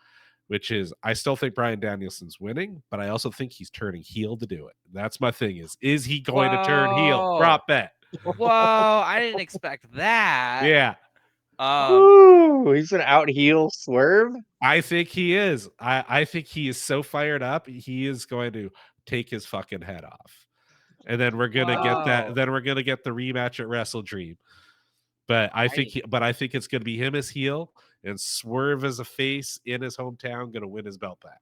which is I still think Brian Danielson's winning, but I also think he's turning heel to do it. That's my thing is he going to turn heel?
whoa,
Prop bet.
whoa! I didn't expect that.
Yeah.
Um,
Woo! He's gonna out heel Swerve.
I think he is. I think he is so fired up. He is going to take his fucking head off. And then we're gonna get that.
whoa!
Then we're gonna get the rematch at Wrestle Dream. But I think
I
but I think it's gonna be him as heel and Swerve as a face in his hometown, gonna win his belt back.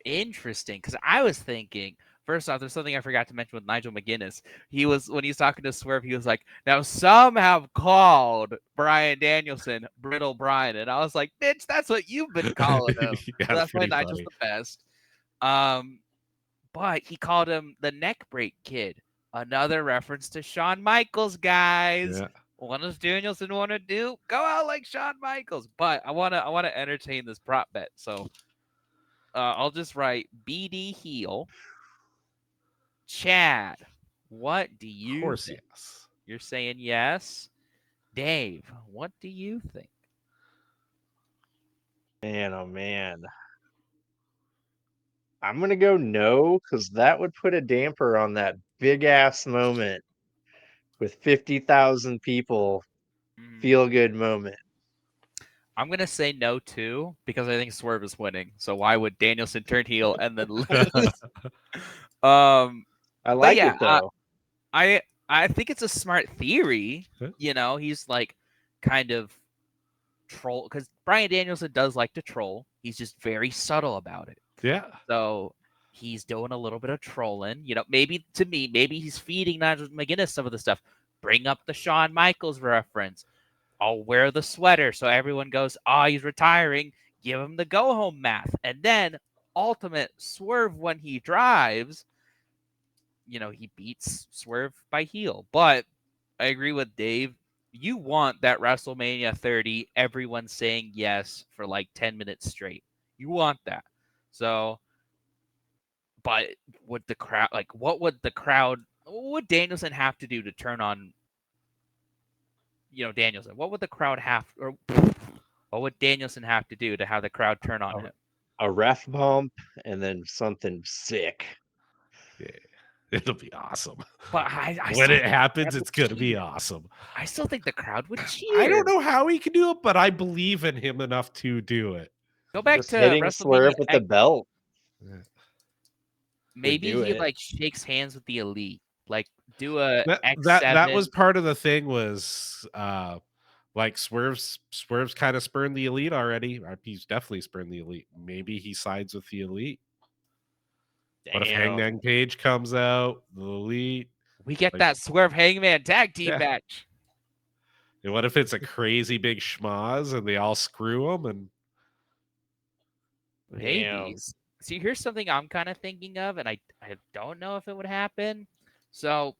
Interesting. Because I was thinking, first off, there's something I forgot to mention with Nigel McGuinness. He was when he was talking to Swerve, he was like, "Now some have called Brian Danielson Brittle Brian," and I was like, "Bitch, that's what you've been calling him."
Yeah,
So
it's
that's why
pretty
Nigel's
funny.
the best. Um, but he called him the Neck Break Kid. Another reference to Shawn Michaels, guys.
Yeah.
What does Danielson want to do? Go out like Shawn Michaels. But I wanna entertain this prop bet. So I'll just write BD heel. Chad, what do
Of
you
course,
think?
yes.
You're saying yes. Dave, what do you think?
Man, oh man. I'm gonna go no, because that would put a damper on that big ass moment with 50,000 people.
Mm,
Feel good moment.
I'm gonna say no too because I think Swerve is winning. So why would Danielson turn heel and then lose? um,
I
but
like
yeah,
it though.
I think it's a smart theory. You know, he's like kind of troll because Brian Danielson does like to troll. He's just very subtle about it.
Yeah.
So he's doing a little bit of trolling. You know, maybe to me, maybe he's feeding Nigel McGuinness some of the stuff. Bring up the Shawn Michaels reference. I'll wear the sweater so everyone goes, "Oh, he's retiring." Give him the go home math. And then ultimate Swerve when he drives, you know, he beats Swerve by heel. But I agree with Dave. You want that WrestleMania 30, everyone saying yes for like 10 minutes straight. You want that. So, but would the crowd, what would Danielson have to do to turn on Danielson. What would the crowd have, or what would Danielson have to do to have the crowd turn on him?
A ref bump and then something sick.
Yeah, it'll be awesome.
But I
When
still
it
think the
happens,
crowd
it's
would
gonna be
cheer.
awesome.
I still think the crowd would
I don't
cheer.
know how he can do it, but I believe in him enough to do it.
Go back
Just
to
hitting
WrestleMania
Swerve with the
X.
belt would
Maybe
do
he
it.
like shakes hands with the Elite, like do a
That was
X7.
part of the thing was like Swerve's kind of spurned the Elite already. He's definitely spurned the Elite. Maybe he sides with the Elite. What if
Damn.
Hangman Page comes out, the Elite?
We get
Like,
that Swerve Hangman tag team
yeah.
match.
And what if it's a crazy big schmoz and they all screw him? And
Maybe.
Damn.
See, here's something I'm kind of thinking of, and I don't know if it would happen. So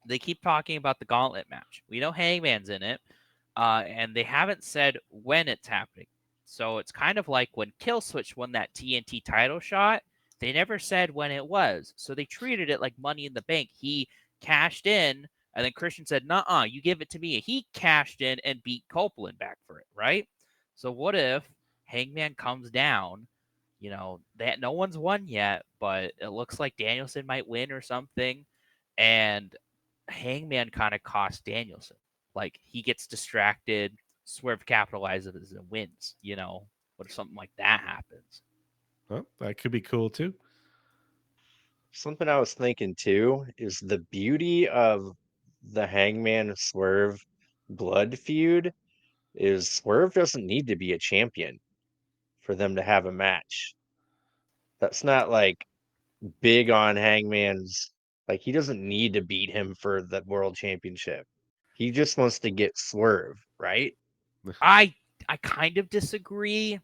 they keep talking about the gauntlet match. We know Hangman's in it, and they haven't said when it's happening. So it's kind of like when Killswitch won that TNT title shot. They never said when it was. So they treated it like Money in the Bank. He cashed in, and then Christian said, "Nuh-uh, you give it to me." He cashed in and beat Copeland back for it, right? So what if Hangman comes down? That no one's won yet, but it looks like Danielson might win or something. And Hangman kind of costs Danielson. Like he gets distracted, Swerve capitalizes and wins. What if something like that happens?
well, that could be cool too.
Something I was thinking too is the beauty of the Hangman Swerve blood feud is Swerve doesn't need to be a champion for them to have a match. That's not like big on Hangman's, like he doesn't need to beat him for the world championship. He just wants to get Swerve, right?
I kind of disagree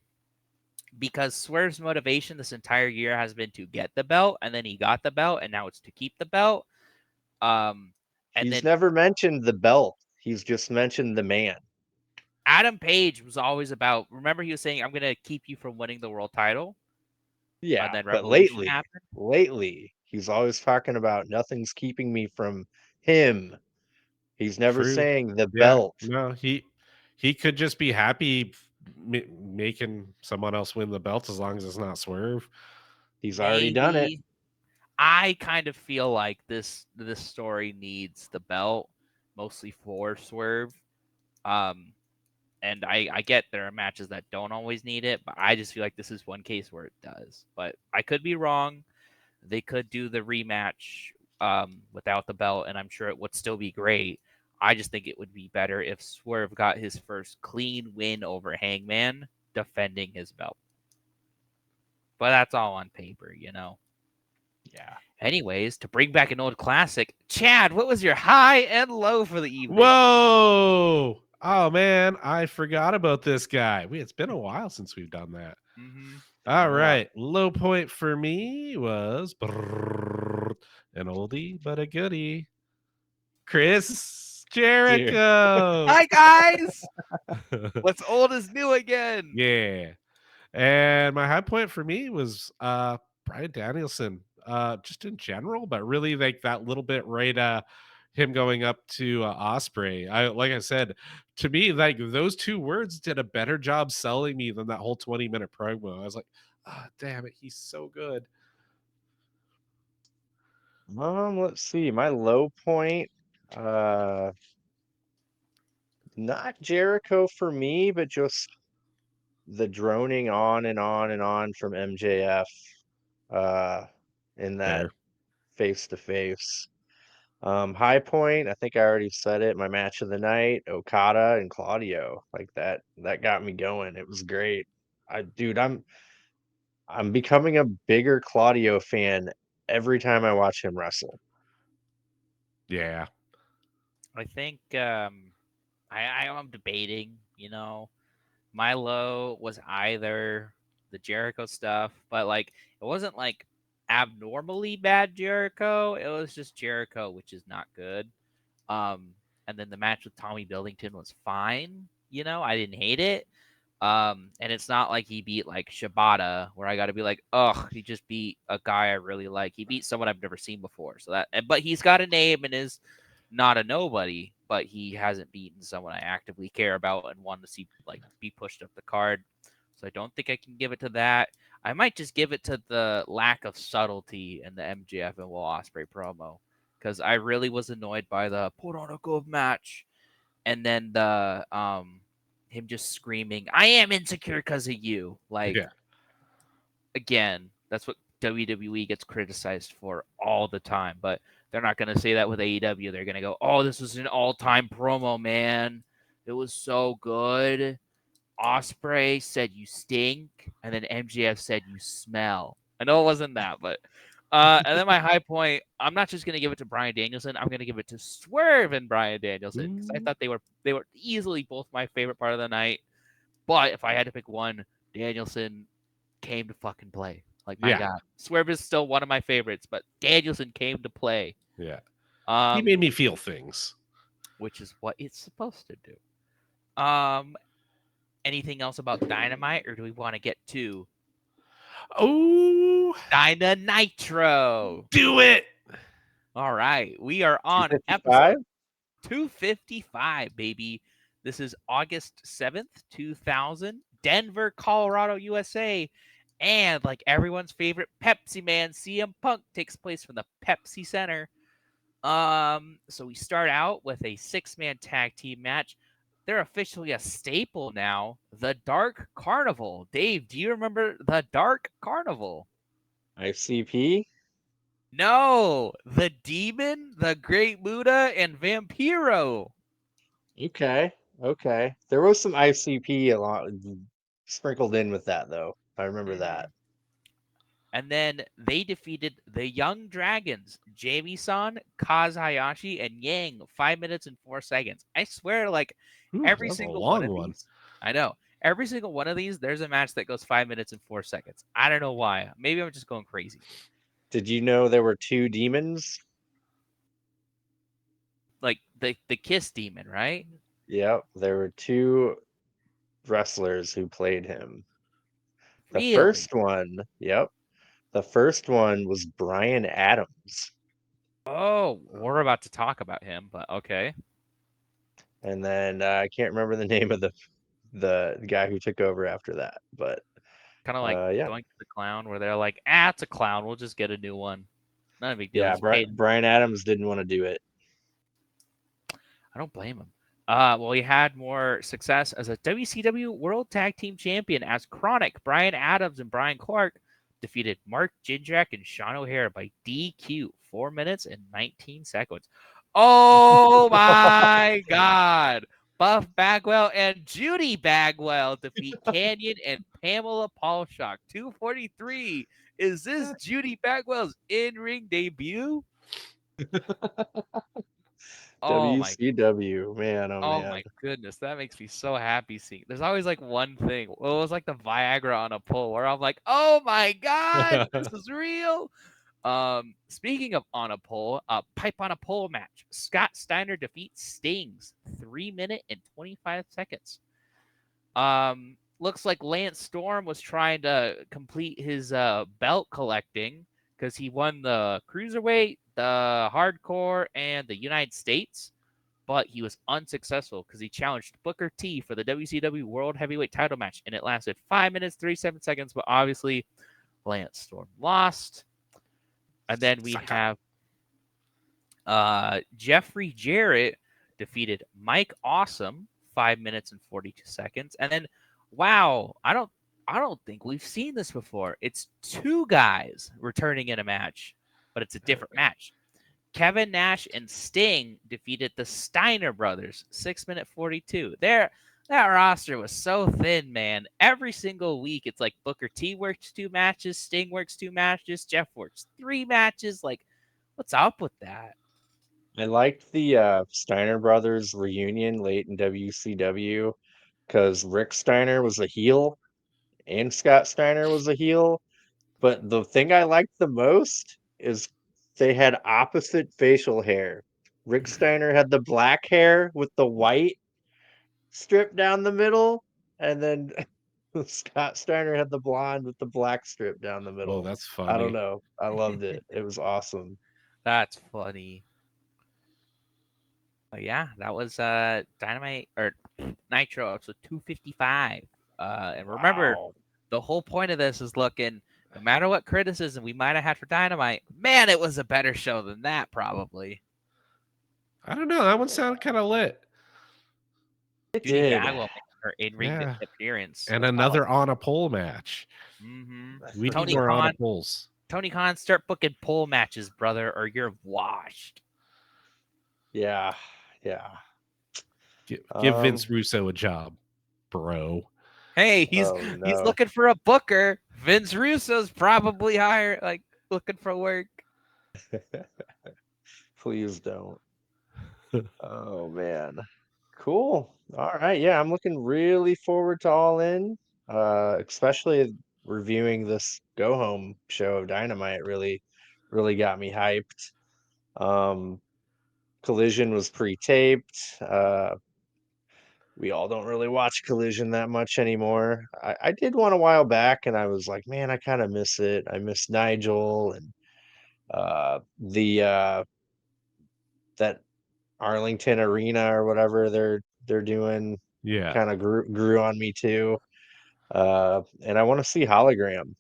because Swerve's motivation this entire year has been to get the belt, and then he got the belt, and now it's to keep the belt. And
He's
then
never mentioned the belt. He's just mentioned the man.
Adam Page was always about. Remember, he was saying, "I'm going to keep you from winning the world title," and
Yeah,
then
but
Revolution happened.
lately, he's always talking about nothing's keeping me from him. He's never
True.
saying the
Yeah.
belt.
No, he could just be happy making someone else win the belt as long as it's not Swerve.
He's already done it.
Maybe. I kind of feel like this story needs the belt mostly for Swerve. And I get there are matches that don't always need it, but I just feel like this is one case where it does. But I could be wrong. They could do the rematch without the belt, and I'm sure it would still be great. I just think it would be better if Swerve got his first clean win over Hangman defending his belt. But that's all on paper.
Yeah.
Anyways, to bring back an old classic, Chad, what was your high and low for the evening?
Whoa! Oh man, I forgot about this guy. It's been a while since we've done that.
Mm-hmm.
All right, low point for me was an oldie but a goodie. Chris Jericho.
Hi guys, what's old is new again.
Yeah. And my high point for me was Bryan Danielson. Just in general, but really like that little bit right him going up to Osprey. Like I said, to me, like those two words did a better job selling me than that whole 20-minute promo. I was like, damn it, he's so good.
Let's see. My low point, not Jericho for me, but just the droning on and on and on from MJF uh in that
Fair.
face to face. High point, I think I already said it, my match of the night, Okada and Claudio. Like that got me going. It was great. I'm becoming a bigger Claudio fan every time I watch him wrestle.
Yeah.
I think I'm debating. My low was either the Jericho stuff, but like it wasn't like abnormally bad Jericho. It was just Jericho, which is not good. And then the match with Tommy Buildington was fine. I didn't hate it. And it's not like he beat like Shibata, where I got to be like, ugh, he just beat a guy I really like. He beat someone I've never seen before. But he's got a name and is not a nobody. but he hasn't beaten someone I actively care about and want to see like be pushed up the card. So I don't think I can give it to that. I might just give it to the lack of subtlety in the MJF and Will Ospreay promo, because I really was annoyed by the put on a good match, and then the him just screaming, "I am insecure because of you." Like,
Yeah.
again, that's what WWE gets criticized for all the time, but they're not going to say that with AEW. They're going to go, "Oh, this was an all-time promo, man. It was so good. Osprey said you stink, and then MJF said you smell." I know it wasn't that, but and then my high point, I'm not just gonna give it to Bryan Danielson. I'm gonna give it to Swerve and Bryan Danielson, because I thought they were easily both my favorite part of the night. But if I had to pick one, Danielson came to fucking play. Like, my
Yeah.
God, Swerve is still one of my favorites, but Danielson came to play.
Yeah. He
Um,
made me feel things.
which is what it's supposed to do. Anything else about Dynamite, or do we want to get to
Oh,
Dyna Nitro?
do it.
All right, we are on
255?
episode 255, baby. This is August 7th, 2000, Denver, Colorado, USA. And like everyone's favorite Pepsi man, CM Punk takes place from the Pepsi Center. So we start out with a 6-man tag team match. They're officially a staple now. The Dark Carnival. Dave, do you remember the Dark Carnival?
ICP?
No, the Demon, the Great Muda, and Vampiro.
Okay. Okay. There was some ICP sprinkled in with that though. I remember that.
And then they defeated the Young Dragons, Jamie-san, Kaz Hayashi, and Yang, 5 minutes and 4 seconds. I swear, like,
Ooh,
every
that's a
single one
long
of
one.
these, I know, every single one of these, there's a match that goes 5 minutes and 4 seconds. I don't know why. Maybe I'm just going crazy.
Did you know there were two demons?
Like, the Kiss Demon, right?
Yep, there were two wrestlers who played him. The
Really?
first one, yep, the first one was Brian Adams.
Oh, we're about to talk about him, but okay.
And then I can't remember the name of the guy who took over after that, but
Kind of like
yeah.
Doink the Clown, where they're like, it's a clown. We'll just get a new one. Not a big deal.
Yeah,
Just pay.
Brian Adams didn't want to do it.
I don't blame him. Well, he had more success as a WCW World Tag Team Champion as Chronic. Brian Adams and Brian Clark defeated Mark Jindrak and Sean O'Hare by DQ, 4 minutes and 19 seconds. Oh my God! Buff Bagwell and Judy Bagwell defeat Canyon and Pamela Paulshock. 243. Is this Judy Bagwell's in-ring debut? Oh my
WCW, man, oh
Oh
man.
my goodness, that makes me so happy seeing. There's always like one thing. Well, it was like the Viagra on a pole where I'm like, "Oh my god, this is real." Speaking of on a pole, pipe on a pole match. Scott Steiner defeats Stings, 3 minute and 25 seconds. Looks like Lance Storm was trying to complete his belt collecting because he won the cruiserweight, the hardcore, and the United States, but he was unsuccessful because he challenged Booker T for the WCW World Heavyweight title match, and it lasted 5 minutes, 37 seconds, but obviously Lance Storm lost. And then we have Jeffrey Jarrett defeated Mike Awesome, 5 minutes and 42 seconds. And then, wow, I don't think we've seen this before. It's two guys returning in a match, but it's a different match. Kevin Nash and Sting defeated the Steiner brothers, 6 minute 42. That roster was so thin, man. Every single week, it's like Booker T works 2 matches, Sting works 2 matches, Jeff works 3 matches. Like, what's up with that?
I liked the Steiner Brothers reunion late in WCW because Rick Steiner was a heel and Scott Steiner was a heel. But the thing I liked the most is they had opposite facial hair. Rick Steiner had the black hair with the white strip down the middle, and then Scott Steiner had the blonde with the black strip down the
Oh,
middle.
that's
I don't
funny.
know. I loved it. It was awesome.
That's funny. Yeah, that was Dynamite or Nitro episode 255. And remember,
Wow.
the whole point of this is looking. No matter what criticism we might have had for Dynamite, man, it was a better show than that, probably.
I don't know. That one sounded kind of lit.
It
Judy
did.
Bagwell makes her in-ring
Yeah.
appearance.
And
Let's call it.
another on a pole match. We need
Tony
more on a
Khan,
poles.
Tony Khan, start booking pole matches, brother, or you're washed.
Yeah. Yeah.
Give Vince Russo a job, bro.
Hey,
Oh
he's
no.
looking for a booker. Vince Russo's probably hired, like looking for work.
Please don't. Oh man. Cool. All right. Yeah, I'm looking really forward to All In. Especially reviewing this go home show of Dynamite really got me hyped. Um, Collision was pre-taped. We all don't really watch Collision that much anymore. I did one a while back and I was like, man, I kind of miss it. I miss Nigel and the that Arlington Arena or whatever they're doing
Yeah.
kind of grew on me too. And I want to see Hologram.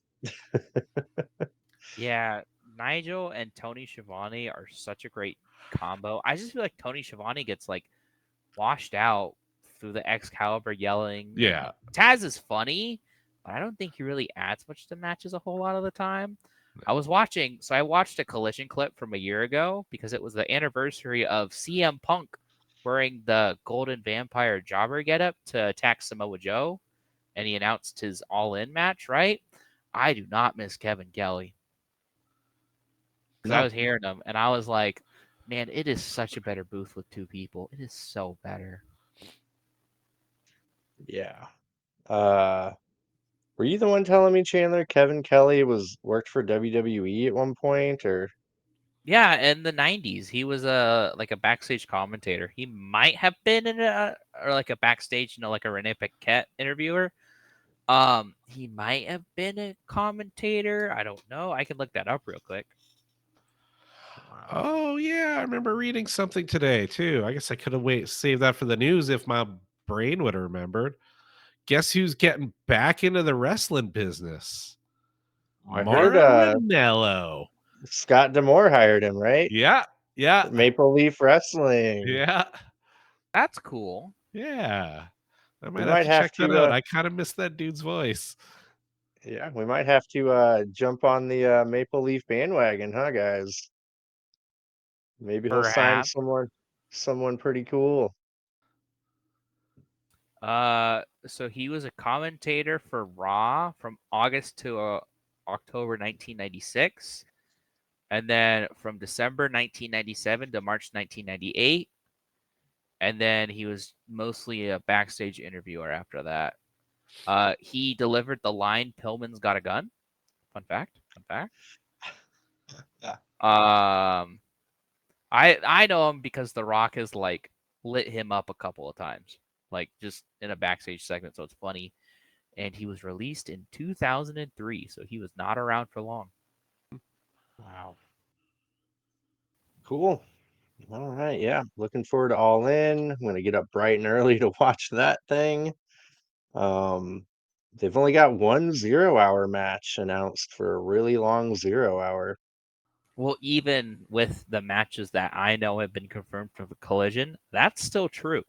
Yeah, Nigel and Tony Schiavone are such a great combo. I just feel like Tony Schiavone gets like washed out through the Excalibur yelling.
Yeah.
Taz is funny, but I don't think he really adds much to matches a whole lot of the time. I watched a Collision clip from a year ago because it was the anniversary of CM Punk wearing the Golden Vampire Jobber getup to attack Samoa Joe, and he announced his All In match, right? I do not miss Kevin Kelly because I
No,
was hearing him and I was like, man, it is such a better booth with two people. It is so better.
yeah. Uh, were you the one telling me, Chandler, Kevin Kelly was worked for WWE at one point, or
Yeah, in the '90s, he was a like a backstage commentator. He might have been in a or like a backstage, like a Renee Paquette interviewer. He might have been a commentator. I don't know. I can look that up real quick.
wow.
Oh yeah, I remember reading something today too. I guess I could have saved that for the news if my brain would have remembered. Guess who's getting back into the wrestling business?
I heard
Mauro Ranello.
Scott Demore hired him, right?
Yeah, yeah,
Maple Leaf Wrestling.
yeah,
That's cool.
yeah. I
We
might have
might
to
have
check that
to
out. I kind of missed that dude's voice.
yeah, we might have to jump on the Maple Leaf bandwagon, huh, guys? Maybe he'll sign
Perhaps.
someone pretty cool.
So he was a commentator for Raw from August to October 1996, and then from December 1997 to March 1998, and then he was mostly a backstage interviewer after that. He delivered the line "Pillman's got a gun." Fun fact. Fun fact.
Yeah.
I know him because The Rock has like lit him up a couple of times, like just in a backstage segment. So it's funny. And he was released in 2003, so he was not around for long.
Wow. Cool. All right, yeah. Looking forward to All In. I'm gonna get up bright and early to watch that thing. Um, they've only got one 0 hour match announced for a really long 0 hour.
Well, even with the matches that I know have been confirmed for the Collision, that's still true.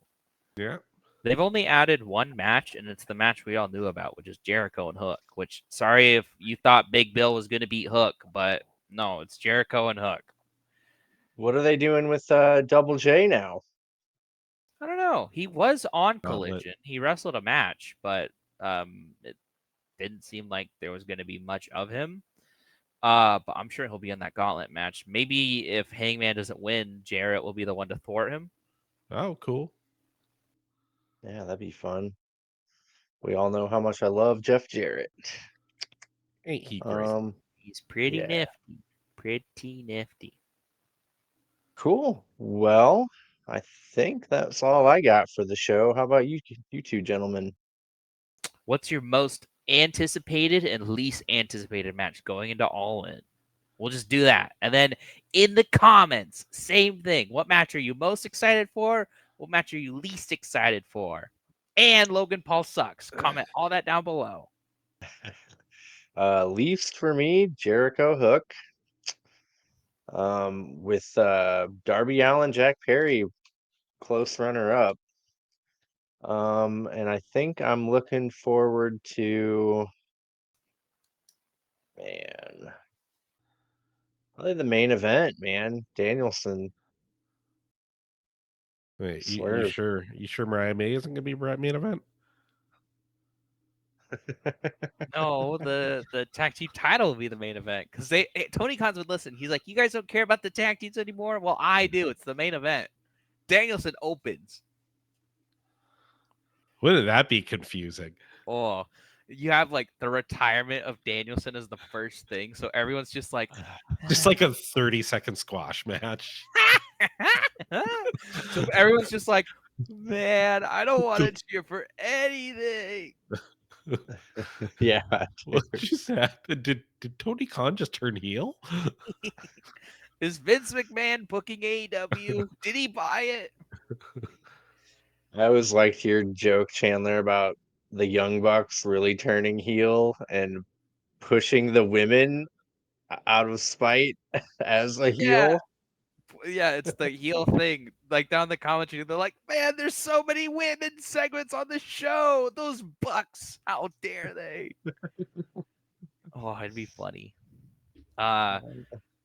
Yeah.
They've only added one match, and it's the match we all knew about, which is Jericho and Hook. Which, sorry if you thought Big Bill was going to beat Hook, but no, it's Jericho and Hook.
What are they doing with Double J now?
I don't know. He was on
Gauntlet.
Collision. He wrestled a match, but it didn't seem like there was going to be much of him. But I'm sure he'll be in that gauntlet match. Maybe if Hangman doesn't win, Jarrett will be the one to thwart him.
Oh, cool.
Yeah, that'd be fun. We all know how much I love Jeff Jarrett.
Ain't he great?
Um,
He's pretty
yeah,
nifty. Pretty nifty.
cool. Well, I think that's all I got for the show. How about you two gentlemen?
What's your most anticipated and least anticipated match going into All In? We'll just do that. And then in the comments, same thing. What match are you most excited for? What match are you least excited for? And Logan Paul sucks. Comment all that down below.
Least for me, Jericho Hook. With Darby Allin, Jack Perry, close runner up. And I think I'm looking forward to, man, probably the main event, man. Danielson
Wait, you
Swerve.
sure? You sure Mariah May isn't gonna be main event?
No, the tag team title will be the main event because Tony Khan would listen. He's like, "You guys don't care about the tag teams anymore." Well, I do. It's the main event. Danielson opens.
Wouldn't that be confusing?
Oh, you have like the retirement of Danielson as the first thing, so everyone's just like,
Just like a 30-second squash match.
so everyone's just like, man, I don't want to cheer for anything.
Yeah.
What just happened? Did Tony Khan just turn heel?
Is Vince McMahon booking AEW? Did he buy it?
I always liked your joke, Chandler, about the Young Bucks really turning heel and pushing the women out of spite as a
Yeah.
heel.
Yeah, it's the heel thing. Like down the commentary, they're like, "Man, there's so many women segments on the show. Those Bucks, how dare they?" Oh, it'd be funny.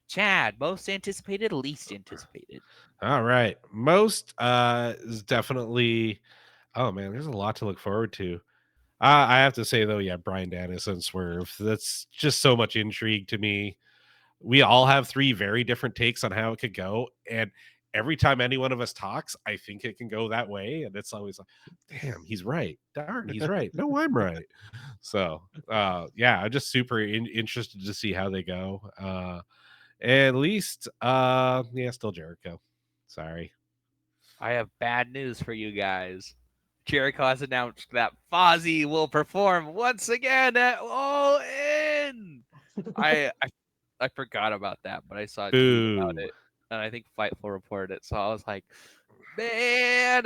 Chad, most anticipated, least anticipated.
All right. Most is definitely, oh man, there's a lot to look forward to. I have to say though, yeah, Bryan Danielson Swerve. That's just so much intrigue to me. We all have three very different takes on how it could go, and every time any one of us talks, I think it can go that way, and it's always like, damn, he's right. Darn, he's right. No, I'm right. So yeah, I'm just super interested to see how they go. At least yeah, still Jericho. Sorry.
I have bad news for you guys. Jericho has announced that Fozzy will perform once again at All In. I forgot about that, but I saw a tweet about
Boo.
it, and I think Fightful reported it. So I was like, man.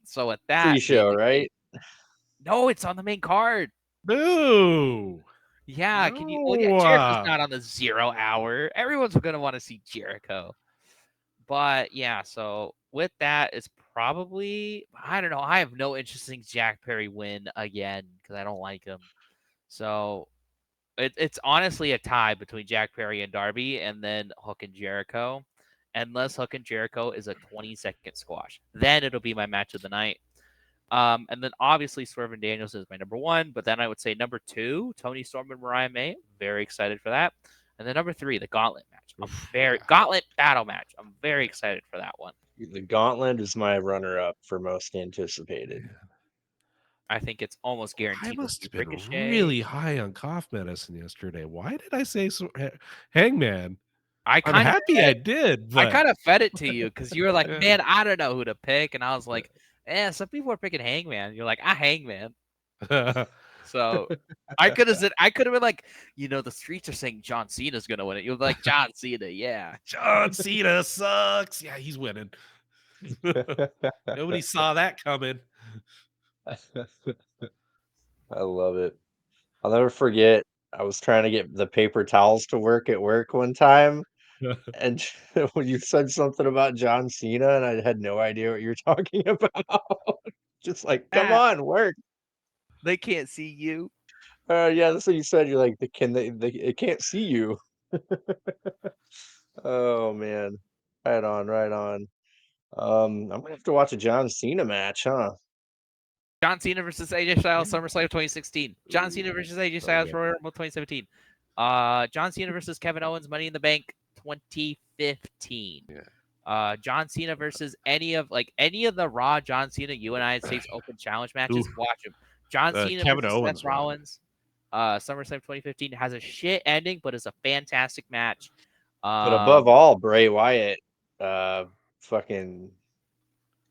So with that being
Pre-show,
the case,
right?
no, it's on the main card.
Boo.
Yeah, can you? Well, yeah, Jericho's
No.
not on the 0 hour. Everyone's gonna want to see Jericho. But yeah, so with that, it's probably, I don't know. I have no interest in Jack Perry win again because I don't like him. So it's honestly a tie between Jack Perry and Darby, and then Hook and Jericho. Unless Hook and Jericho is a 20-second squash, then it'll be my match of the night. And then obviously Swerve and Daniels is my number one, but then I would say number two, Tony Storm and Mariah May. Very excited for that. And then number three, the Gauntlet match. Gauntlet battle match. I'm very excited for that one.
The Gauntlet is my runner-up for most anticipated.
I think it's almost
I
guaranteed to
must
be
have been
Ricochet.
really high on cough medicine yesterday. Why did I say Hangman?
I
I'm
kind of
happy I did,
I
but
kind of fed it to you because you were like, man, I don't know who to pick, and I was like, some people are picking Hangman. You're like, I Hangman. So I could have been like, the streets are saying John Cena's gonna win it. You're like, John Cena, yeah.
John Cena sucks. Yeah, he's winning. Nobody saw that coming.
I love it. I'll never forget. I was trying to get the paper towels to work at work one time, and when you said something about John Cena, and I had no idea what you were talking about. Just like, come
Ah,
on, work.
they can't see you.
Yeah, that's what you said. You're like, they it can't see you. Oh man, right on, right on. I'm gonna have to watch a John Cena match, huh?
John Cena versus AJ Styles,
Yeah.
SummerSlam 2016. John Cena versus AJ Styles,
Okay.
Royal Rumble 2017. John Cena versus Kevin Owens, Money in the Bank 2015.
Yeah.
John Cena versus any of the Raw John Cena United States Open Challenge matches.
Oof.
Watch them. John Cena
Kevin
versus
Owens
Seth
one.
Rollins. SummerSlam 2015 has a shit ending, but it's a fantastic match.
But above all, Bray Wyatt, fucking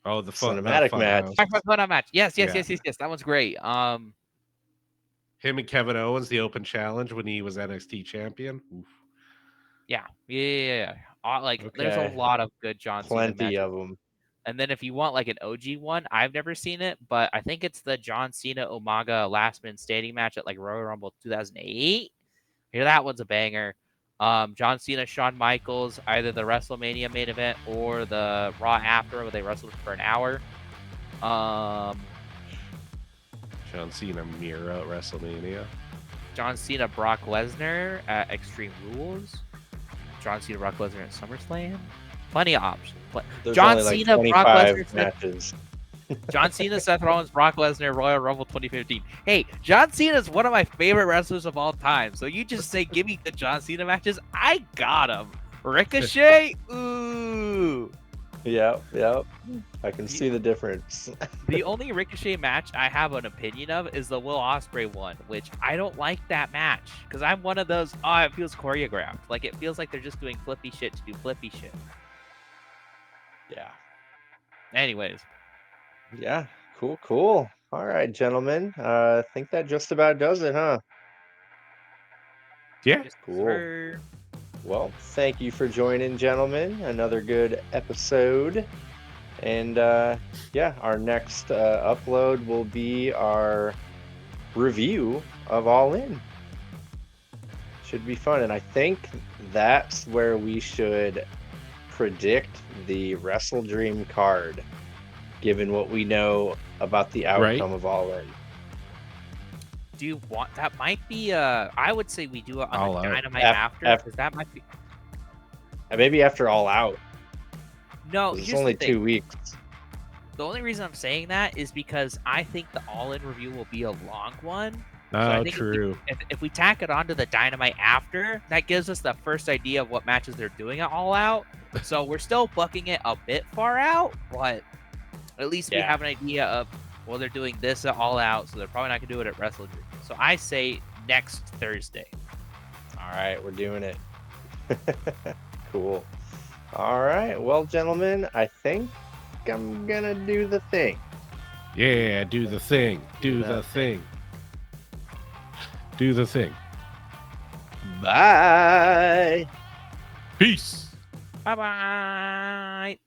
Oh, the
cinematic match.
Funhouse.
match. Yes.
Yeah.
That one's great.
Him and Kevin Owens, the Open Challenge when he was NXT champion. Oof.
Yeah. There's a
Okay.
lot of good John Cena
Plenty
matches.
of them.
And then if you want like an OG one, I've never seen it, but I think it's the John Cena Umaga last man standing match at like Royal Rumble 2008. Here, that one's a banger. John Cena, Shawn Michaels, either the WrestleMania main event or the Raw after, where they wrestled for an hour.
John Cena Mira at WrestleMania.
John Cena, Brock Lesnar at Extreme Rules. John Cena, Brock Lesnar at SummerSlam. Plenty of options.
There's
John
only like
Cena, Brock
25
Lesnar,
matches.
John Cena, Seth Rollins, Brock Lesnar, Royal Rumble 2015. Hey, John Cena is one of my favorite wrestlers of all time. So you just say, give me the John Cena matches. I got him. Ricochet? Ooh.
Yep. I can see the difference.
The only Ricochet match I have an opinion of is the Will Ospreay one, which I don't like that match because I'm one of those, it feels choreographed. Like, it feels like they're just doing flippy shit to do flippy shit.
Yeah.
Anyways.
Yeah. Cool. All right, gentlemen. I think that just about does it, huh?
Yeah.
Cool. Well, thank you for joining, gentlemen. Another good episode. And our next upload will be our review of All In. Should be fun. And I think that's where we should predict the Wrestle Dream card, given what we know about the outcome of All In.
Do you want that? Might be I would say we do it on the Dynamite after, because that might be
maybe after All Out.
No,
it's only 2 weeks.
The only reason I'm saying that is because I think the All In review will be a long one.
Oh,
so I think
true.
If we tack it onto the Dynamite after, that gives us the first idea of what matches they're doing at All Out. So we're still bucking it a bit far out, but at least we have an idea of, well, they're doing this at All Out, so they're probably not going to do it at Wrestle Dream. So I say next Thursday.
All right, we're doing it. Cool. All right, well, gentlemen, I think I'm going to do the thing.
Yeah, do the thing. Do the thing. Do the thing.
Bye.
Peace.
Bye-bye.